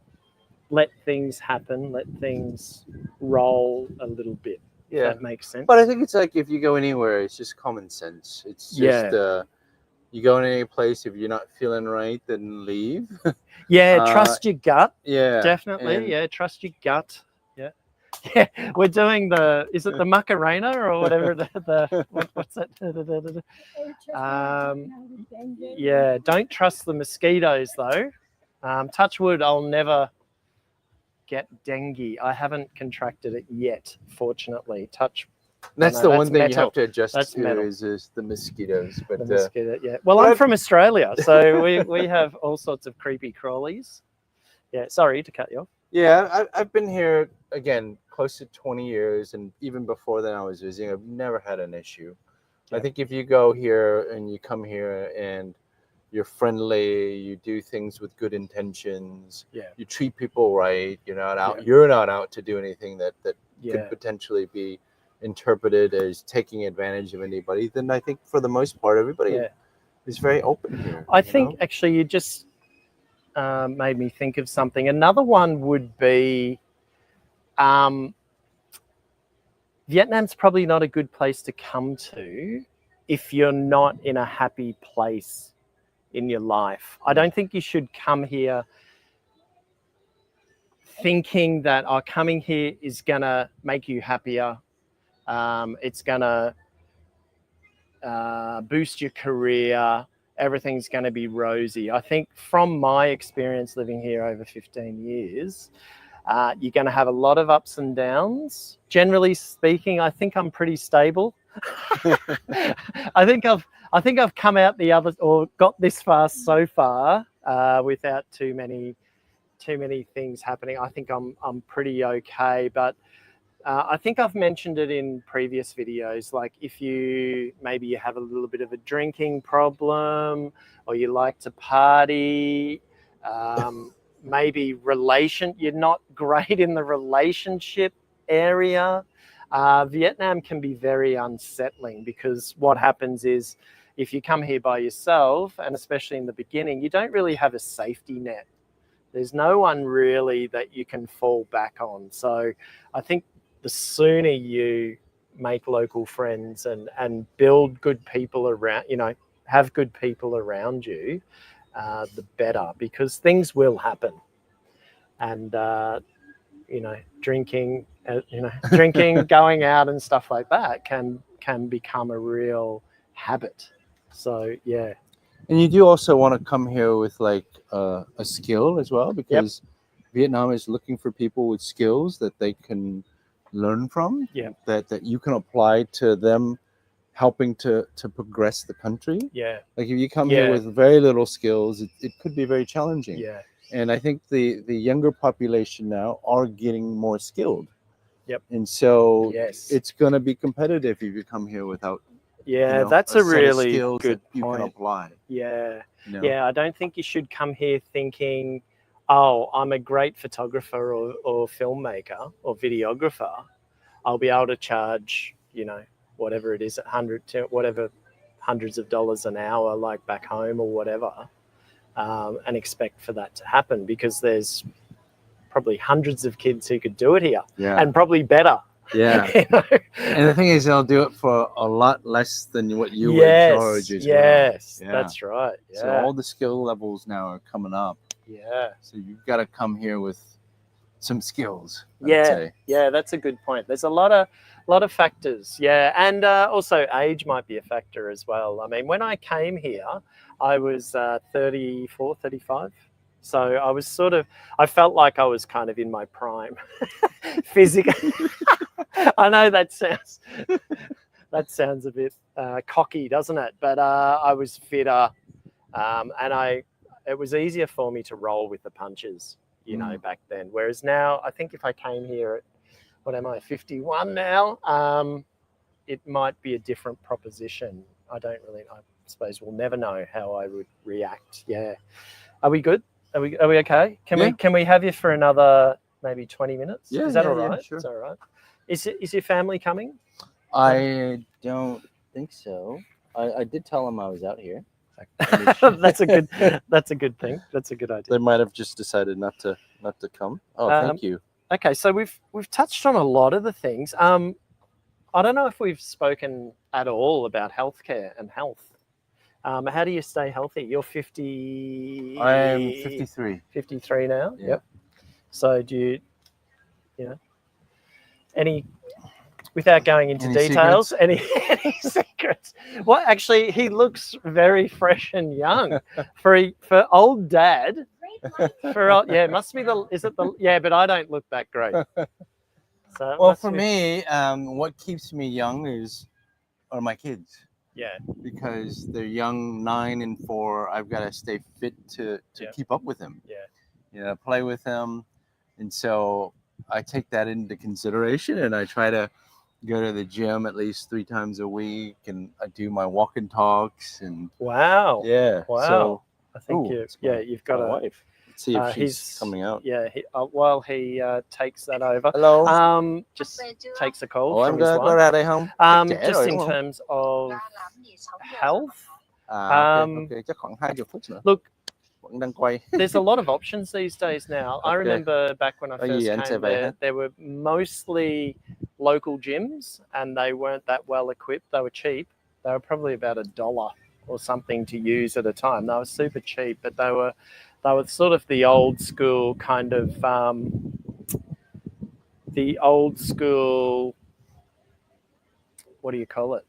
let things happen, let things roll a little bit. If that makes sense. But I think it's like if you go anywhere, it's just common sense. It's just you go in any place, if you're not feeling right, then leave. Trust your gut. Yeah, definitely. Trust your gut. Yeah, we're doing is it the Macarena or whatever? What's that? Don't trust the mosquitoes though. Touch wood, I'll never get dengue. I haven't contracted it yet, fortunately. That's the one thing metal. You have to adjust that's to metal. is the mosquitoes. But the mosquito, Well, I'm from Australia, so we have all sorts of creepy crawlies. Yeah, sorry to cut you off. Yeah, I've been here, again, close to 20 years, and even before then I was visiting. I've never had an issue. I think if you go here and you come here and you're friendly, you do things with good intentions, you treat people right, you're not out to do anything that could potentially be interpreted as taking advantage of anybody, then I think for the most part everybody is very open here. I think actually you just made me think of something. Another one would be Vietnam's probably not a good place to come to if you're not in a happy place in your life. I don't think you should come here thinking that coming here is gonna make you happier. It's gonna boost your career. Everything's gonna be rosy. I think from my experience living here over 15 years, you're gonna have a lot of ups and downs. Generally speaking, I think I'm pretty stable. I think I've come out the other, or got this far so far without too many things happening. I think I'm pretty okay, but I think I've mentioned it in previous videos. Like if you have a little bit of a drinking problem, or you like to party, maybe you're not great in the relationship area. Vietnam can be very unsettling because what happens is if you come here by yourself, and especially in the beginning, you don't really have a safety net. There's no one really that you can fall back on. So I think the sooner you make local friends and build good people around, you know, have good people around you, the better, because things will happen. And, you know, drinking, going out and stuff like that can become a real habit. So, yeah. And you do also want to come here with like a skill as well, because Vietnam is looking for people with skills that they can learn from, that you can apply to them helping to progress the country. Yeah. Like if you come here with very little skills, it could be very challenging. Yeah. And I think the younger population now are getting more skilled. Yep. And so it's going to be competitive if you come here without that's a really good you point. can apply. Yeah. You know? Yeah, I don't think you should come here thinking, oh, I'm a great photographer or filmmaker or videographer. I'll be able to charge, you know, whatever it is, hundreds of dollars an hour, like back home or whatever, and expect for that to happen, because there's probably hundreds of kids who could do it here, and probably better. Yeah. You know? And the thing is, they'll do it for a lot less than what you would charge as well. Yes, that's right. Yeah. So all the skill levels now are coming up. Yeah. So you've got to come here with some skills. Yeah, that's a good point. There's a lot of factors. Yeah, and also age might be a factor as well. I mean, when I came here, I was 34, 35. So I was I felt like I was kind of in my prime physically. I know that sounds a bit cocky, doesn't it? But I was fitter, and it was easier for me to roll with the punches, you know, back then. Whereas now, I think if I came here at, what am I, 51 now, it might be a different proposition. I suppose we'll never know how I would react. Yeah. Are we good? Are we okay? Can we have you for another maybe 20 minutes? Yeah, is that all right? Sure. It's all right. Is your family coming? I don't think so. I did tell them I was out here. That's a good thing. That's a good idea. They might have just decided not to come. Oh, thank you. Okay, so we've touched on a lot of the things. I don't know if we've spoken at all about healthcare and health. How do you stay healthy? You're 50. I am 53. 53 now. Yeah. Yep. So do you any, without going into details, any secrets? Well, actually, he looks very fresh and young for old dad. It must be but I don't look that great. So well, for me, what keeps me young are my kids. Yeah. Because they're young, 9 and 4. I've got to stay fit to keep up with them. Yeah. You know, play with them. And so I take that into consideration, and I try to go to the gym at least 3 times a week, and I do my walk and talks. And wow. Yeah. Wow. So, I think you've got a wife. Let's see if she's coming out. Yeah. While he takes that over. Hello. Just takes a call from his có wife. ra đây không? Just in terms of health. Okay, chắc khoảng 20 phút nữa. Look, vẫn đang quay. There's a lot of options these days now. I remember back when I first came there were mostly local gyms, and they weren't that well equipped. They were cheap. They were probably about $1 or something to use at a time. They were super cheap, but they were sort of the old school kind of what do you call it?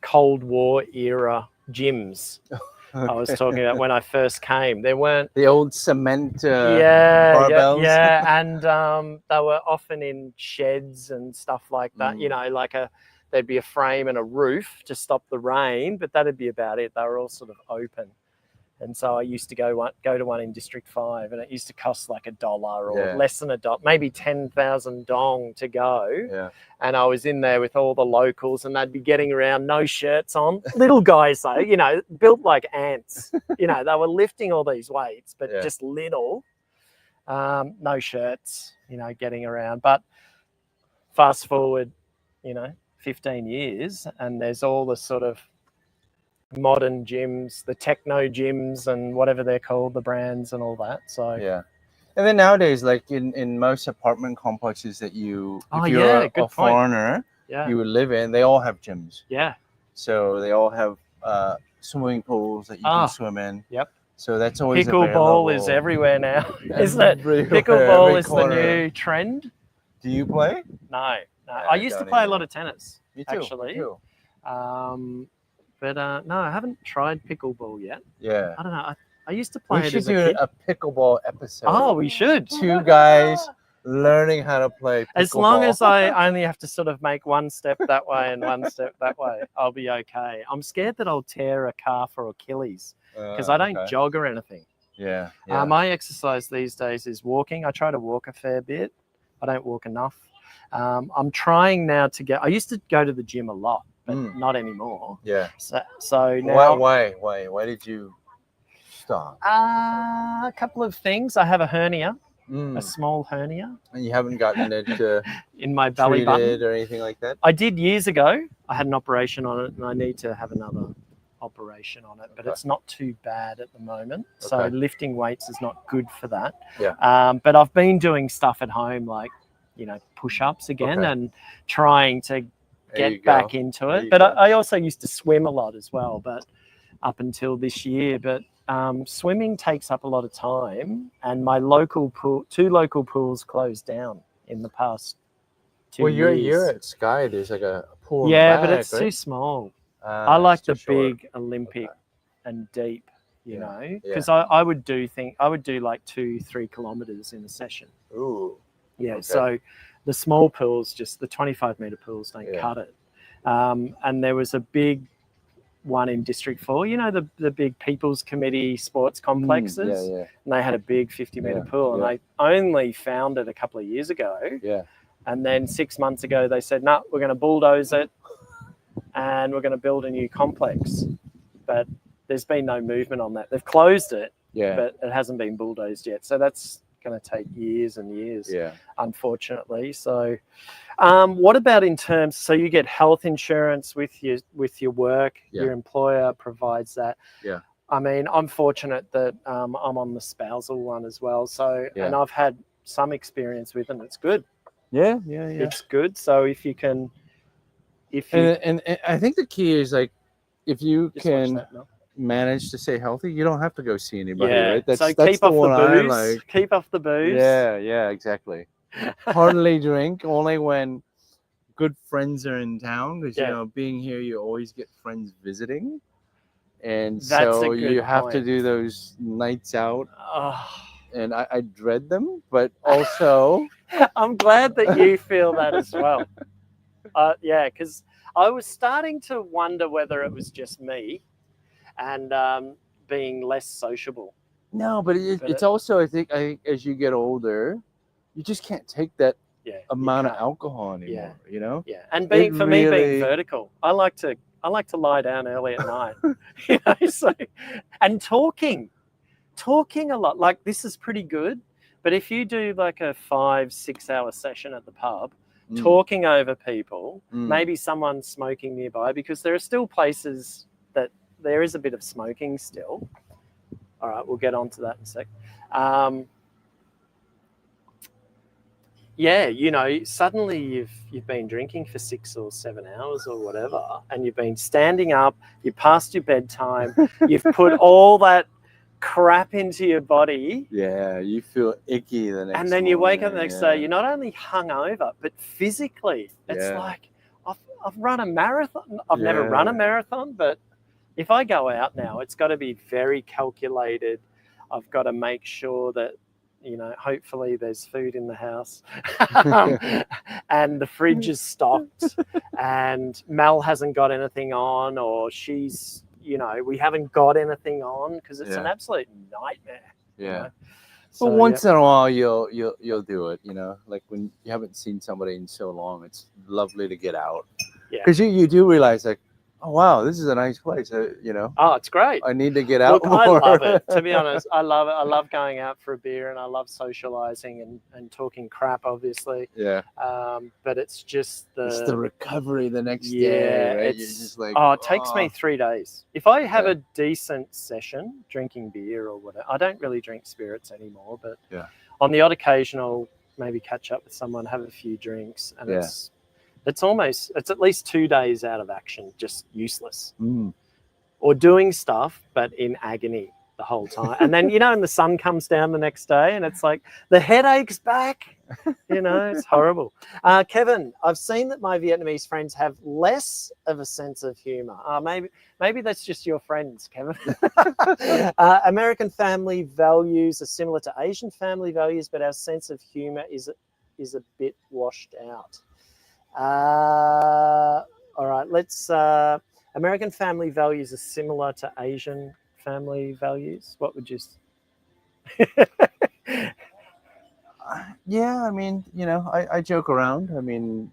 Cold War era gyms. I was talking about when I first came. There weren't the old cement barbells. And they were often in sheds and stuff like that. You know, there'd be a frame and a roof to stop the rain, but that'd be about it. They were all sort of open. And so I used to go to one in District 5, and it used to cost like $1 or less than $1, maybe 10,000 dong to go. Yeah. And I was in there with all the locals, and they'd be getting around, no shirts on. Little guys though, you know, built like ants. You know, they were lifting all these weights, but just little. No shirts, you know, getting around. But fast forward, you know, 15 years, and there's all the sort of modern gyms, the techno gyms and whatever they're called, the brands and all that. So yeah. And then nowadays, like in most apartment complexes that you, if you're yeah, a good point. foreigner, Yeah. you would live in, they all have gyms. Yeah. So they all have swimming pools that you can swim in. Yep. So that's always pickleball is everywhere now, isn't it? Everywhere, Pickleball every is corner. the new trend. Do you play? No. Yeah, I used to don't play a either. lot of tennis. Me too. Actually. Me too. But no, I haven't tried pickleball yet. Yeah. I don't know. I used to play We it should as a do kid. a pickleball episode. Oh, we should. 2 guys learning how to play pickleball. As long as I only have to sort of make one step that way and one step that way, I'll be okay. I'm scared that I'll tear a calf or Achilles because I don't jog or anything. Yeah. My exercise these days is walking. I try to walk a fair bit. I don't walk enough. I'm trying now to get. I used to go to the gym a lot, but not anymore. Yeah. So now. Why did you stop? A couple of things. I have a hernia, a small hernia. And you haven't gotten it in my belly button or anything like that? I did years ago. I had an operation on it, and I need to have another operation on it, but it's not too bad at the moment. So lifting weights is not good for that. Yeah. But I've been doing stuff at home, like push-ups again, and trying to get back into it. But I also used to swim a lot as well, but up until this year. But swimming takes up a lot of time, and my local pool, 2 local pools closed down in the past 2 years. You're at Sky. There's like a pool. Yeah, but it's too small. I like the big Olympic and deep, you know, because I would do like 2-3 kilometers in a session. Ooh. Yeah. So the small pools, just the 25-meter pools, don't cut it. And there was a big one in District 4, the big People's Committee sports complexes. And they had a big 50-meter pool, and they only found it a couple of years ago. Yeah. And then 6 months ago, they said, no, we're going to bulldoze it and we're going to build a new complex. But there's been no movement on that. They've closed it, but it hasn't been bulldozed yet. So that's going to take years and years, unfortunately. So what about in terms, so you get health insurance with your work, your employer provides that. Yeah. I mean, I'm fortunate that I'm on the spousal one as well. So, and I've had some experience with it, and it's good. Yeah. It's good. So if you can, and I think the key is like, if you can manage to stay healthy, you don't have to go see anybody, right? That's keep off the booze. Like. Keep off the booze. Yeah, exactly. Hardly drink, only when good friends are in town, because being here, you always get friends visiting, and so you have to do those nights out. And I dread them, but also I'm glad that you feel that as well. Because I was starting to wonder whether it was just me and being less sociable. No, but it's also, I think as you get older, you just can't take that amount of alcohol anymore, you know? Yeah. And me being vertical, I like to lie down early at night. So, and talking a lot. Like, this is pretty good, but if you do like a 5-6 hour session at the pub, talking over people, maybe someone smoking nearby, because there are still places that there is a bit of smoking still. All right, we'll get on to that in a sec. Suddenly you've been drinking for 6 or 7 hours or whatever, and you've been standing up, you're past your bedtime, you've put all that crap into your body. Yeah, you feel icky the next morning. And then you wake up the next day, you're not only hungover, but physically, it's like, I've run a marathon. I've never run a marathon, but if I go out now, it's got to be very calculated. I've got to make sure that, hopefully there's food in the house and the fridge is stocked and Mel hasn't got anything on, or she's, we haven't got anything on, because it's an absolute nightmare. Yeah. So, once in a while you'll do it, like when you haven't seen somebody in so long, it's lovely to get out. Yeah. Because you do realize, like, oh wow, this is a nice place. Oh, it's great. I need to get out Look, more. I love it. To be honest, I love it. I love going out for a beer, and I love socializing and talking crap, obviously. Yeah. But it's just It's the recovery the next yeah, day, right? it's You're just like, it takes me 3 days. If I have Yeah. a decent session drinking beer or whatever, I don't really drink spirits anymore, but Yeah. on the odd occasion I'll maybe catch up with someone, have a few drinks, and Yeah. it's at least 2 days out of action, just useless. Mm. Or doing stuff but in agony the whole time. And then, and the sun comes down the next day and it's like the headache's back. It's horrible. Kevin, I've seen that my Vietnamese friends have less of a sense of humor. Maybe that's just your friends, Kevin. American family values are similar to Asian family values, but our sense of humor is a bit washed out. All right, let's American family values are similar to Asian family values. What would you Yeah, I mean, I joke around. I mean,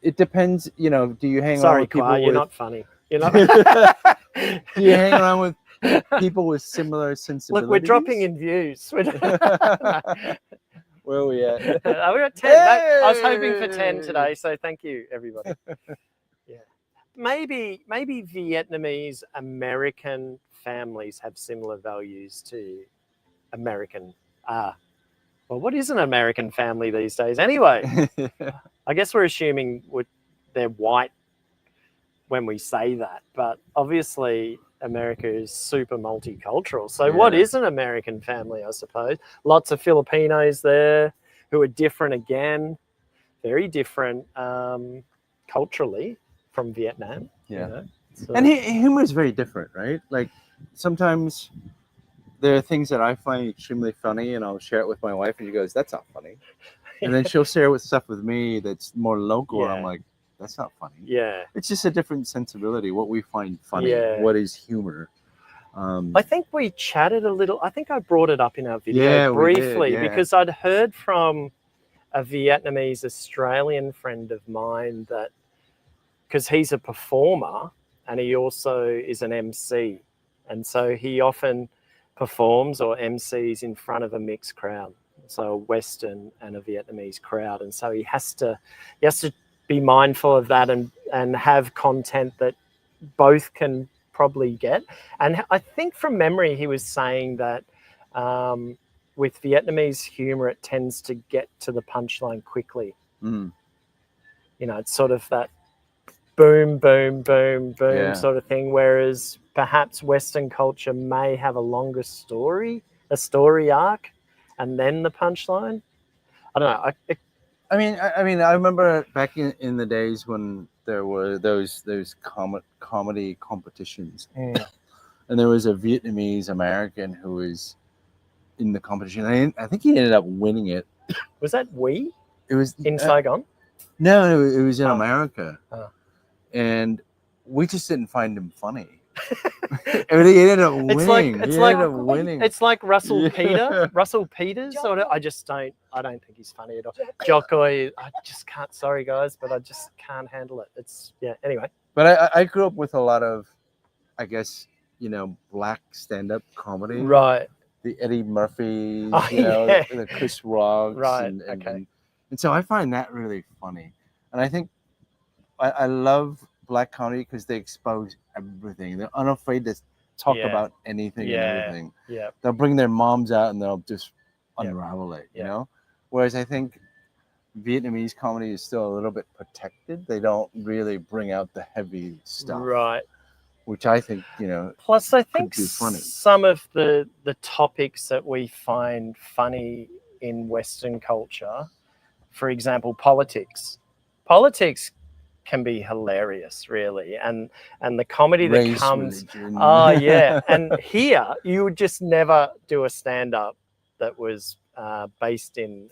it depends. Do you hang around with people? Sorry, you're not funny. You're not. Do you hang around with people with similar sensibilities? Look, we're dropping in views. Where are we at? We're at 10. Hey! I was hoping for 10 today, so thank you, everybody. Yeah, maybe Vietnamese American families have similar values to American. Well, what is an American family these days? Anyway, I guess we're assuming they're white when we say that, but obviously America is super multicultural. So what is an American family, I suppose? Lots of Filipinos there who are different again, very different culturally from Vietnam. Yeah. So, and humor is very different, right? Like sometimes there are things that I find extremely funny and I'll share it with my wife and she goes, that's not funny. And then she'll share stuff with me that's more local and I'm like, that's not funny. Yeah. It's just a different sensibility, what we find funny, what is humor. I think we chatted a little. I think I brought it up in our video briefly because I'd heard from a Vietnamese Australian friend of mine that, because he's a performer and he also is an MC. And so he often performs or MCs in front of a mixed crowd. So a Western and a Vietnamese crowd. And so he has to be mindful of that and have content that both can probably get. And I think from memory, he was saying that with Vietnamese humor, it tends to get to the punchline quickly. It's sort of that boom, boom, boom, boom sort of thing. Whereas perhaps Western culture may have a longer story arc, and then the punchline. I don't know. I mean, I remember back in the days when there were those comedy competitions, and there was a Vietnamese American who was in the competition. I think he ended up winning it. Was that we? It was in Saigon. No, it was in America, and we just didn't find him funny. And he ended up winning. It's like Russell Peters. I don't think he's funny at all. Jockoy, I just can't. Sorry guys, but I just can't handle it. Anyway. But I grew up with a lot of, I guess, black stand-up comedy. Right. The Eddie Murphys, the Chris Rocks. Right. And so I find that really funny, and I think I love black comedy because they expose everything. They're unafraid to talk about anything and everything. Yeah. They'll bring their moms out and they'll just unravel it, you know? Whereas I think Vietnamese comedy is still a little bit protected. They don't really bring out the heavy stuff. Right. Which I think, Plus, I think some of the topics that we find funny in Western culture, for example, politics can be hilarious, really, and the comedy that comes, and here you would just never do a stand-up that was based in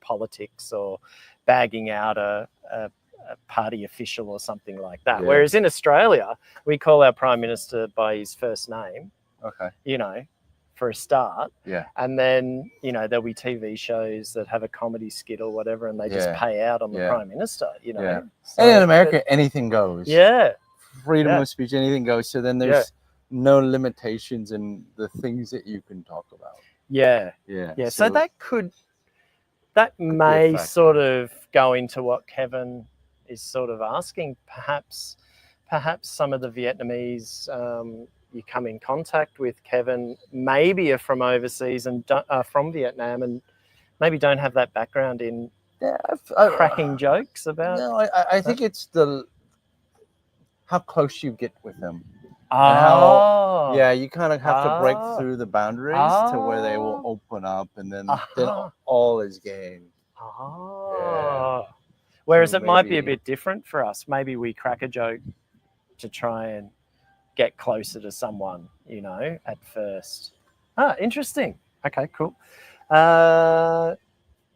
politics or bagging out a party official or something like that. Whereas in Australia, we call our Prime Minister by his first name. Okay. for a start. Yeah. And then, you know, there'll be TV shows that have a comedy skit or whatever, and they just Yeah. pay out on the Yeah. Prime Minister, you know. Yeah. So, And in America, anything goes. yeah. Freedom Yeah. of speech, anything goes. So then there's no limitations in the things that you can talk about. Yeah. Yeah. Yeah. So that may factor. sort of go into what Kevin is sort of asking. Perhaps some of the Vietnamese you come in contact with, Kevin, maybe are from overseas and from Vietnam, and maybe don't have that background in cracking jokes about. No, I think it's how close you get with them. Oh. And how, you kind of have to break through the boundaries to where they will open up, and then all is gained. Oh. Yeah. Whereas So it might be a maybe- bit different for us. Maybe we crack a joke to try and get closer to someone, you know, at first. Interesting. Okay, cool.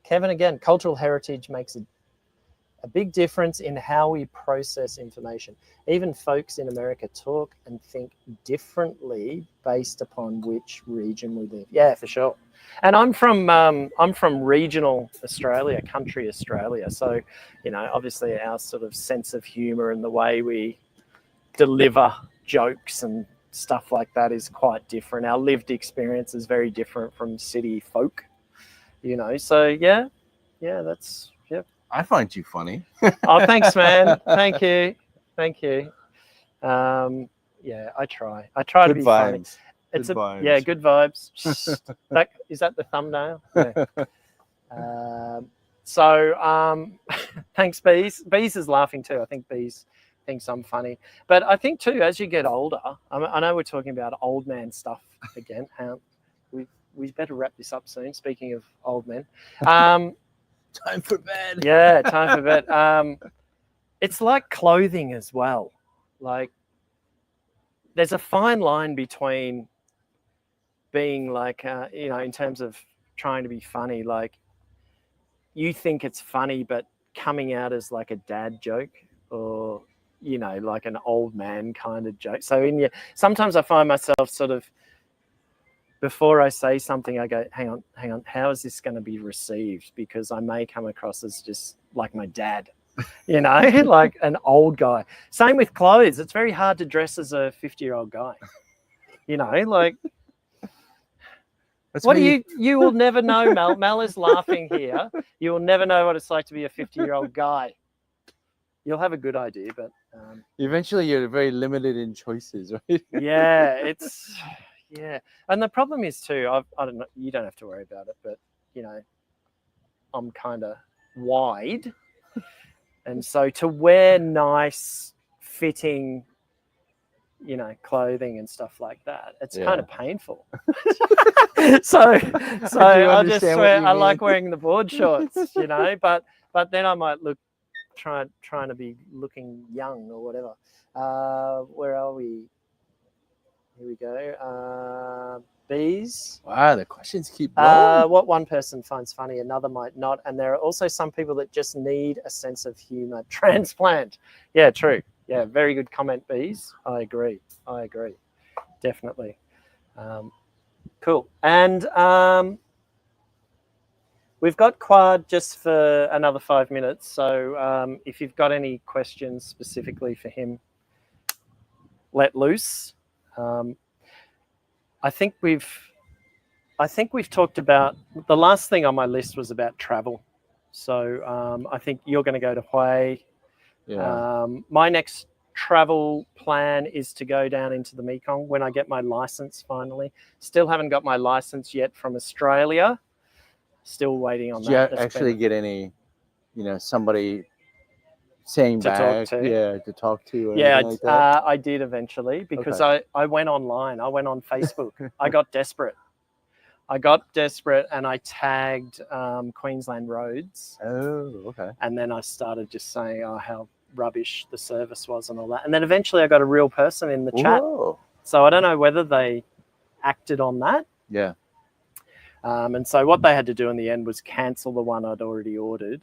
Kevin, again, cultural heritage makes a big difference in how we process information. Even folks in America talk and think differently based upon which region we live. Yeah, for sure. And I'm from regional Australia, country Australia. So, you know, obviously our sort of sense of humour and the way we deliver jokes and stuff like that is quite different. Our lived experience is very different from city folk, you know. So yeah, that's I find you funny. Oh, thanks, man. Thank you. Yeah, I try to be funny. It's Good vibes. Yeah, good vibes. Is that the thumbnail? Yeah. Thanks, Bees. Bees is laughing too. I think Bees thinks I'm funny. But I think too, as you get older, I know we're talking about old man stuff again. We better wrap this up soon. Speaking of old men. Time for bed. Yeah, time for bed. It's like clothing as well. Like, there's a fine line between being like, you know, in terms of trying to be funny. Like, you think it's funny, but coming out as like a dad joke, or, you know, like an old man kind of joke. So sometimes I find myself sort of, before I say something, I go, hang on, how is this going to be received? Because I may come across as just like my dad, you know, like an old guy. Same with clothes. It's very hard to dress as a 50-year-old guy, you know, like, you will never know, Mel. Mel is laughing here. You will never know what it's like to be a 50-year-old guy. You'll have a good idea, but... Eventually you're very limited in choices, right? Yeah, yeah. And the problem is too, I don't know, you don't have to worry about it, but, you know, I'm kind of wide. And so to wear nice fitting, you know, clothing and stuff like that, it's kind of painful. so I just swear I like wearing the board shorts, you know, but then I might look trying to be looking young or whatever. Where are we? Here we go. Bees. Wow, the questions keep going. What one person finds funny, another might not. And there are also some people that just need a sense of humour transplant. Yeah, true. Yeah, very good comment, Bees. I agree. Definitely. Cool. And we've got Quad just for another 5 minutes. So if you've got any questions specifically for him, let loose. I think we've talked about, the last thing on my list was about travel. So I think you're going to go to Hawaii. Yeah. My next travel plan is to go down into the Mekong when I get my license finally. Still haven't got my license yet from Australia. Still waiting on that. Did you actually get any, you know, somebody saying back, to talk to? Or like that? I did eventually, because I went online. I went on Facebook. I got desperate and I tagged Queensland Roads. Oh, okay. And then I started just saying, how rubbish the service was and all that. And then eventually I got a real person in the chat. So I don't know whether they acted on that. Yeah. And so what they had to do in the end was cancel the one I'd already ordered.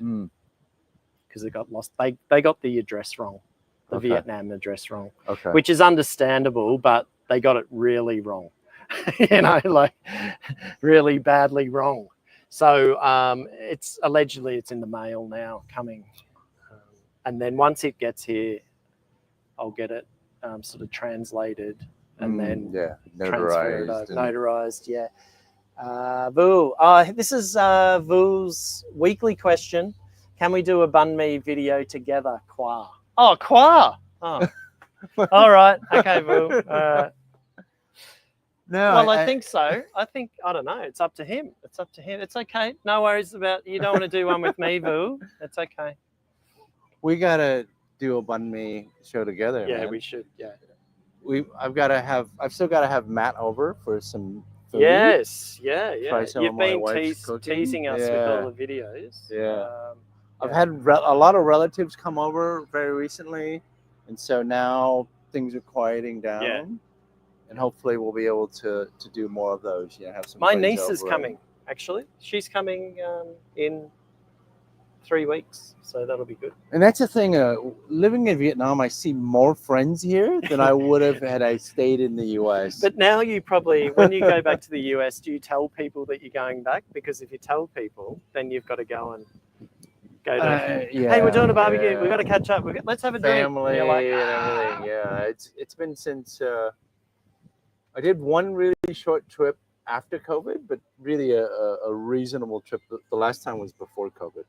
Because it got lost. They got the address wrong, the Vietnam address wrong, which is understandable, but they got it really wrong. you know, like really badly wrong. So it's allegedly it's in the mail now coming. And then once it gets here, I'll get it sort of translated and then notarized. Notarized, yeah. Vu, this is Vu's weekly question. Can we do a banh mi video together, Khoa? Oh, Khoa. Oh. All right. Okay, Vu. No, well, I think so. I don't know. It's up to him. It's up to him. It's okay. No worries about you don't want to do one with me, Vu. It's okay. We gotta do a banh mi show together. Yeah, man. we should. Yeah. I've still gotta have Matt over for some food. Yes. Yeah. Yeah. Try some You've of my been wife's cooking. teasing us with all the videos. Yeah. I've had a lot of relatives come over very recently, and so now things are quieting down. Yeah. And hopefully we'll be able to do more of those. Yeah, have some. My niece is coming. Actually, she's coming in 3 weeks, so that'll be good. And that's the thing. Living in Vietnam, I see more friends here than I would have had I stayed in the U.S. But now you probably, when you go back to the U.S., do you tell people that you're going back? Because if you tell people, then you've got to go and go to. Hey, we're doing a barbecue. Yeah. We've got to catch up. Let's have a drink. Family and, like, and everything. Yeah, it's been since I did one really short trip after COVID, but really a reasonable trip. The last time was before COVID.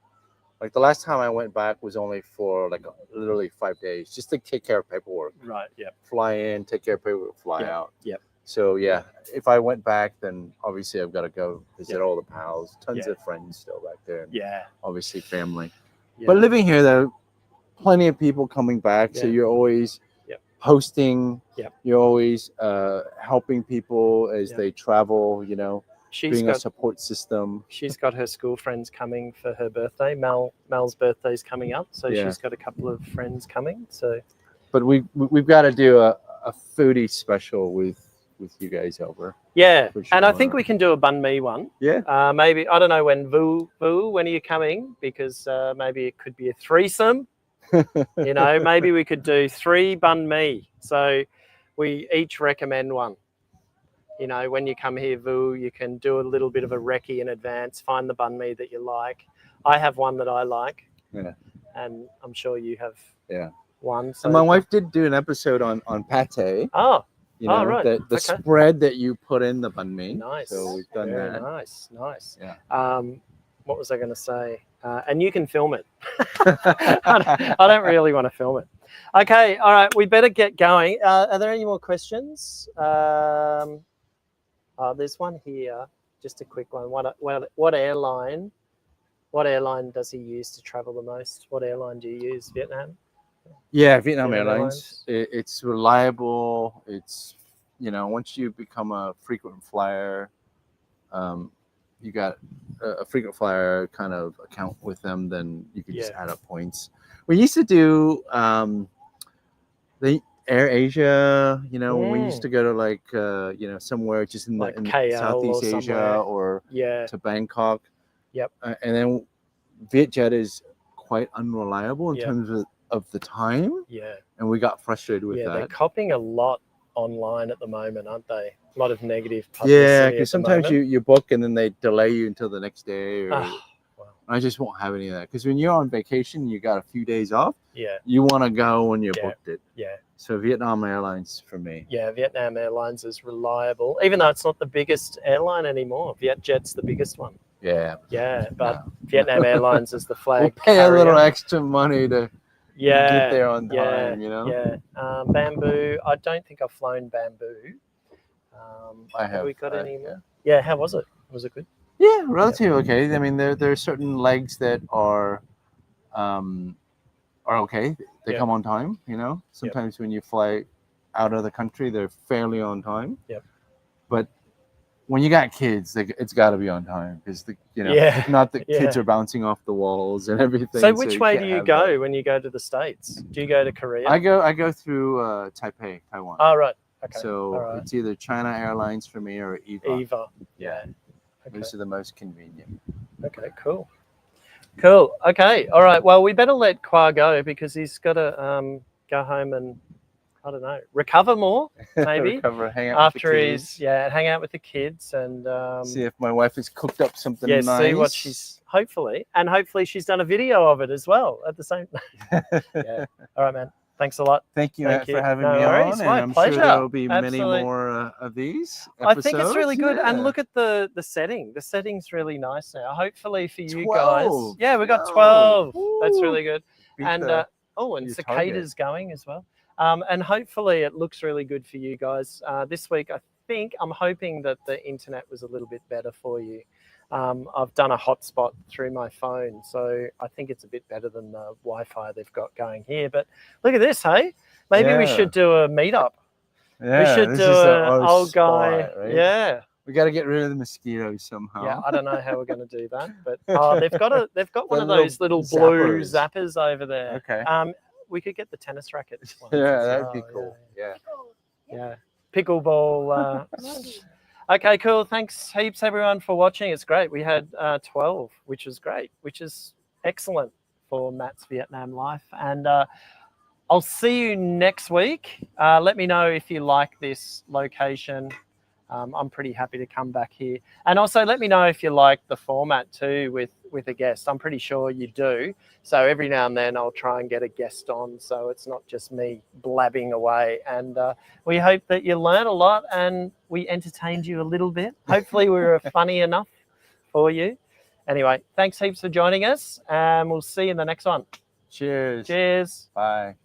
Like the last time I went back was only for like literally 5 days, just to take care of paperwork. Right. Yeah. Fly in, take care of paperwork, fly out. Yep. So yeah, if I went back, then obviously I've got to go visit all the pals, tons of friends still back there. And obviously family. Yeah. But living here, though, plenty of people coming back. So you're always hosting. You're always helping people as they travel. You know. Being a support system. She's got her school friends coming for her birthday. Mel's birthday's coming up, so she's got a couple of friends coming. So, but we've got to do a foodie special with you guys over. Yeah, sure. And I think we can do a banh mi one. Yeah. Maybe I don't know when when are you coming? Because maybe it could be a threesome. You know, maybe we could do 3 banh mi. So we each recommend one. You know, when you come here, Vu, you can do a little bit of a recce in advance, find the banh mi that you like. I have one that I like. Yeah. And I'm sure you have one. So. And my wife did do an episode on pate. Oh. You know, right. The spread that you put in the banh mi. Nice. So we've done that. Nice. Yeah. What was I going to say? And you can film it. I don't really want to film it. Okay. All right. We better get going. Are there any more questions? There's one here, just a quick one. What airline does he use to travel the most? What airline do you use? Vietnam? Yeah, Vietnam Airlines. It's reliable. It's, you know, once you become a frequent flyer, you got a frequent flyer kind of account with them, then you can just add up points. We used to do the Air Asia, you know, we used to go to like, you know, somewhere just in, like in Southeast Asia or to Bangkok. Yep. And then Vietjet is quite unreliable in terms of the time. Yeah. And we got frustrated with that. Yeah, they're copying a lot online at the moment, aren't they? A lot of negative publicity. Yeah, because sometimes you book and then they delay you until the next day. Or, I just won't have any of that. Because when you're on vacation, you got a few days off. Yeah. You want to go when you booked it. Yeah. So Vietnam Airlines for me. Yeah, Vietnam Airlines is reliable, even though it's not the biggest airline anymore. Vietjet's the biggest one. Yeah. Yeah, but Vietnam Airlines is the flag. We'll pay a little extra money to get there on time, you know? Yeah. Bamboo. I don't think I've flown Bamboo. Have we got any more? Yeah, how was it? Was it good? Yeah, relatively okay. I mean, there are certain legs that are okay. They come on time, you know. Sometimes when you fly out of the country, they're fairly on time. Yep. But when you got kids, it's got to be on time because not the kids are bouncing off the walls and everything. So which way do you go when you go to the States? Do you go to Korea? I go through Taipei, Taiwan. Oh, right. Okay. So it's either China Airlines for me or EVA. Yeah. Okay. Those are the most convenient. Okay, cool. Okay, all right. Well, we better let Khoa go because he's got to go home and I don't know, recover more, maybe. Recover, hang out After with the he's, kids. yeah, hang out with the kids and See if my wife has cooked up something yeah, nice. see what she's, hopefully she's done a video of it as well at the same time. Yeah. All right, man. Thanks a lot. Thank you, Thank Matt, you. for having No me worries. on. And My I'm pleasure. sure there will be Absolutely. many more of these I episodes. think it's really good. And Yeah. look at the setting. The setting's really nice now. Hopefully for you 12. guys. Yeah, we got 12. That's Woo. really good. Beat And the- and your cicadas going as well. And hopefully it looks really good for you guys. This week, I'm hoping that the internet was a little bit better for you. I've done a hotspot through my phone, so I think it's a bit better than the Wi-Fi they've got going here. But look at this, hey? Maybe we should do a meetup. Yeah, We should this do is an old spot, guy. right? Yeah. We got to get rid of the mosquitoes somehow. Yeah, I don't know how we're going to do that, but they've got one of The those little blue zappers. zappers over there. Okay. We could get the tennis rackets. ones Yeah, as that'd be well, cool. Yeah. Yeah. Pickleball. Okay, cool. Thanks heaps everyone for watching. It's great. We had 12, which is great, which is excellent for Matt's Vietnam life. And I'll see you next week. Let me know if you like this location. I'm pretty happy to come back here. And also let me know if you like the format too with a guest. I'm pretty sure you do. So every now and then I'll try and get a guest on so it's not just me blabbing away. And we hope that you learn a lot and we entertained you a little bit. Hopefully we were funny enough for you. Anyway, thanks heaps for joining us and we'll see you in the next one. Cheers. Cheers. Bye.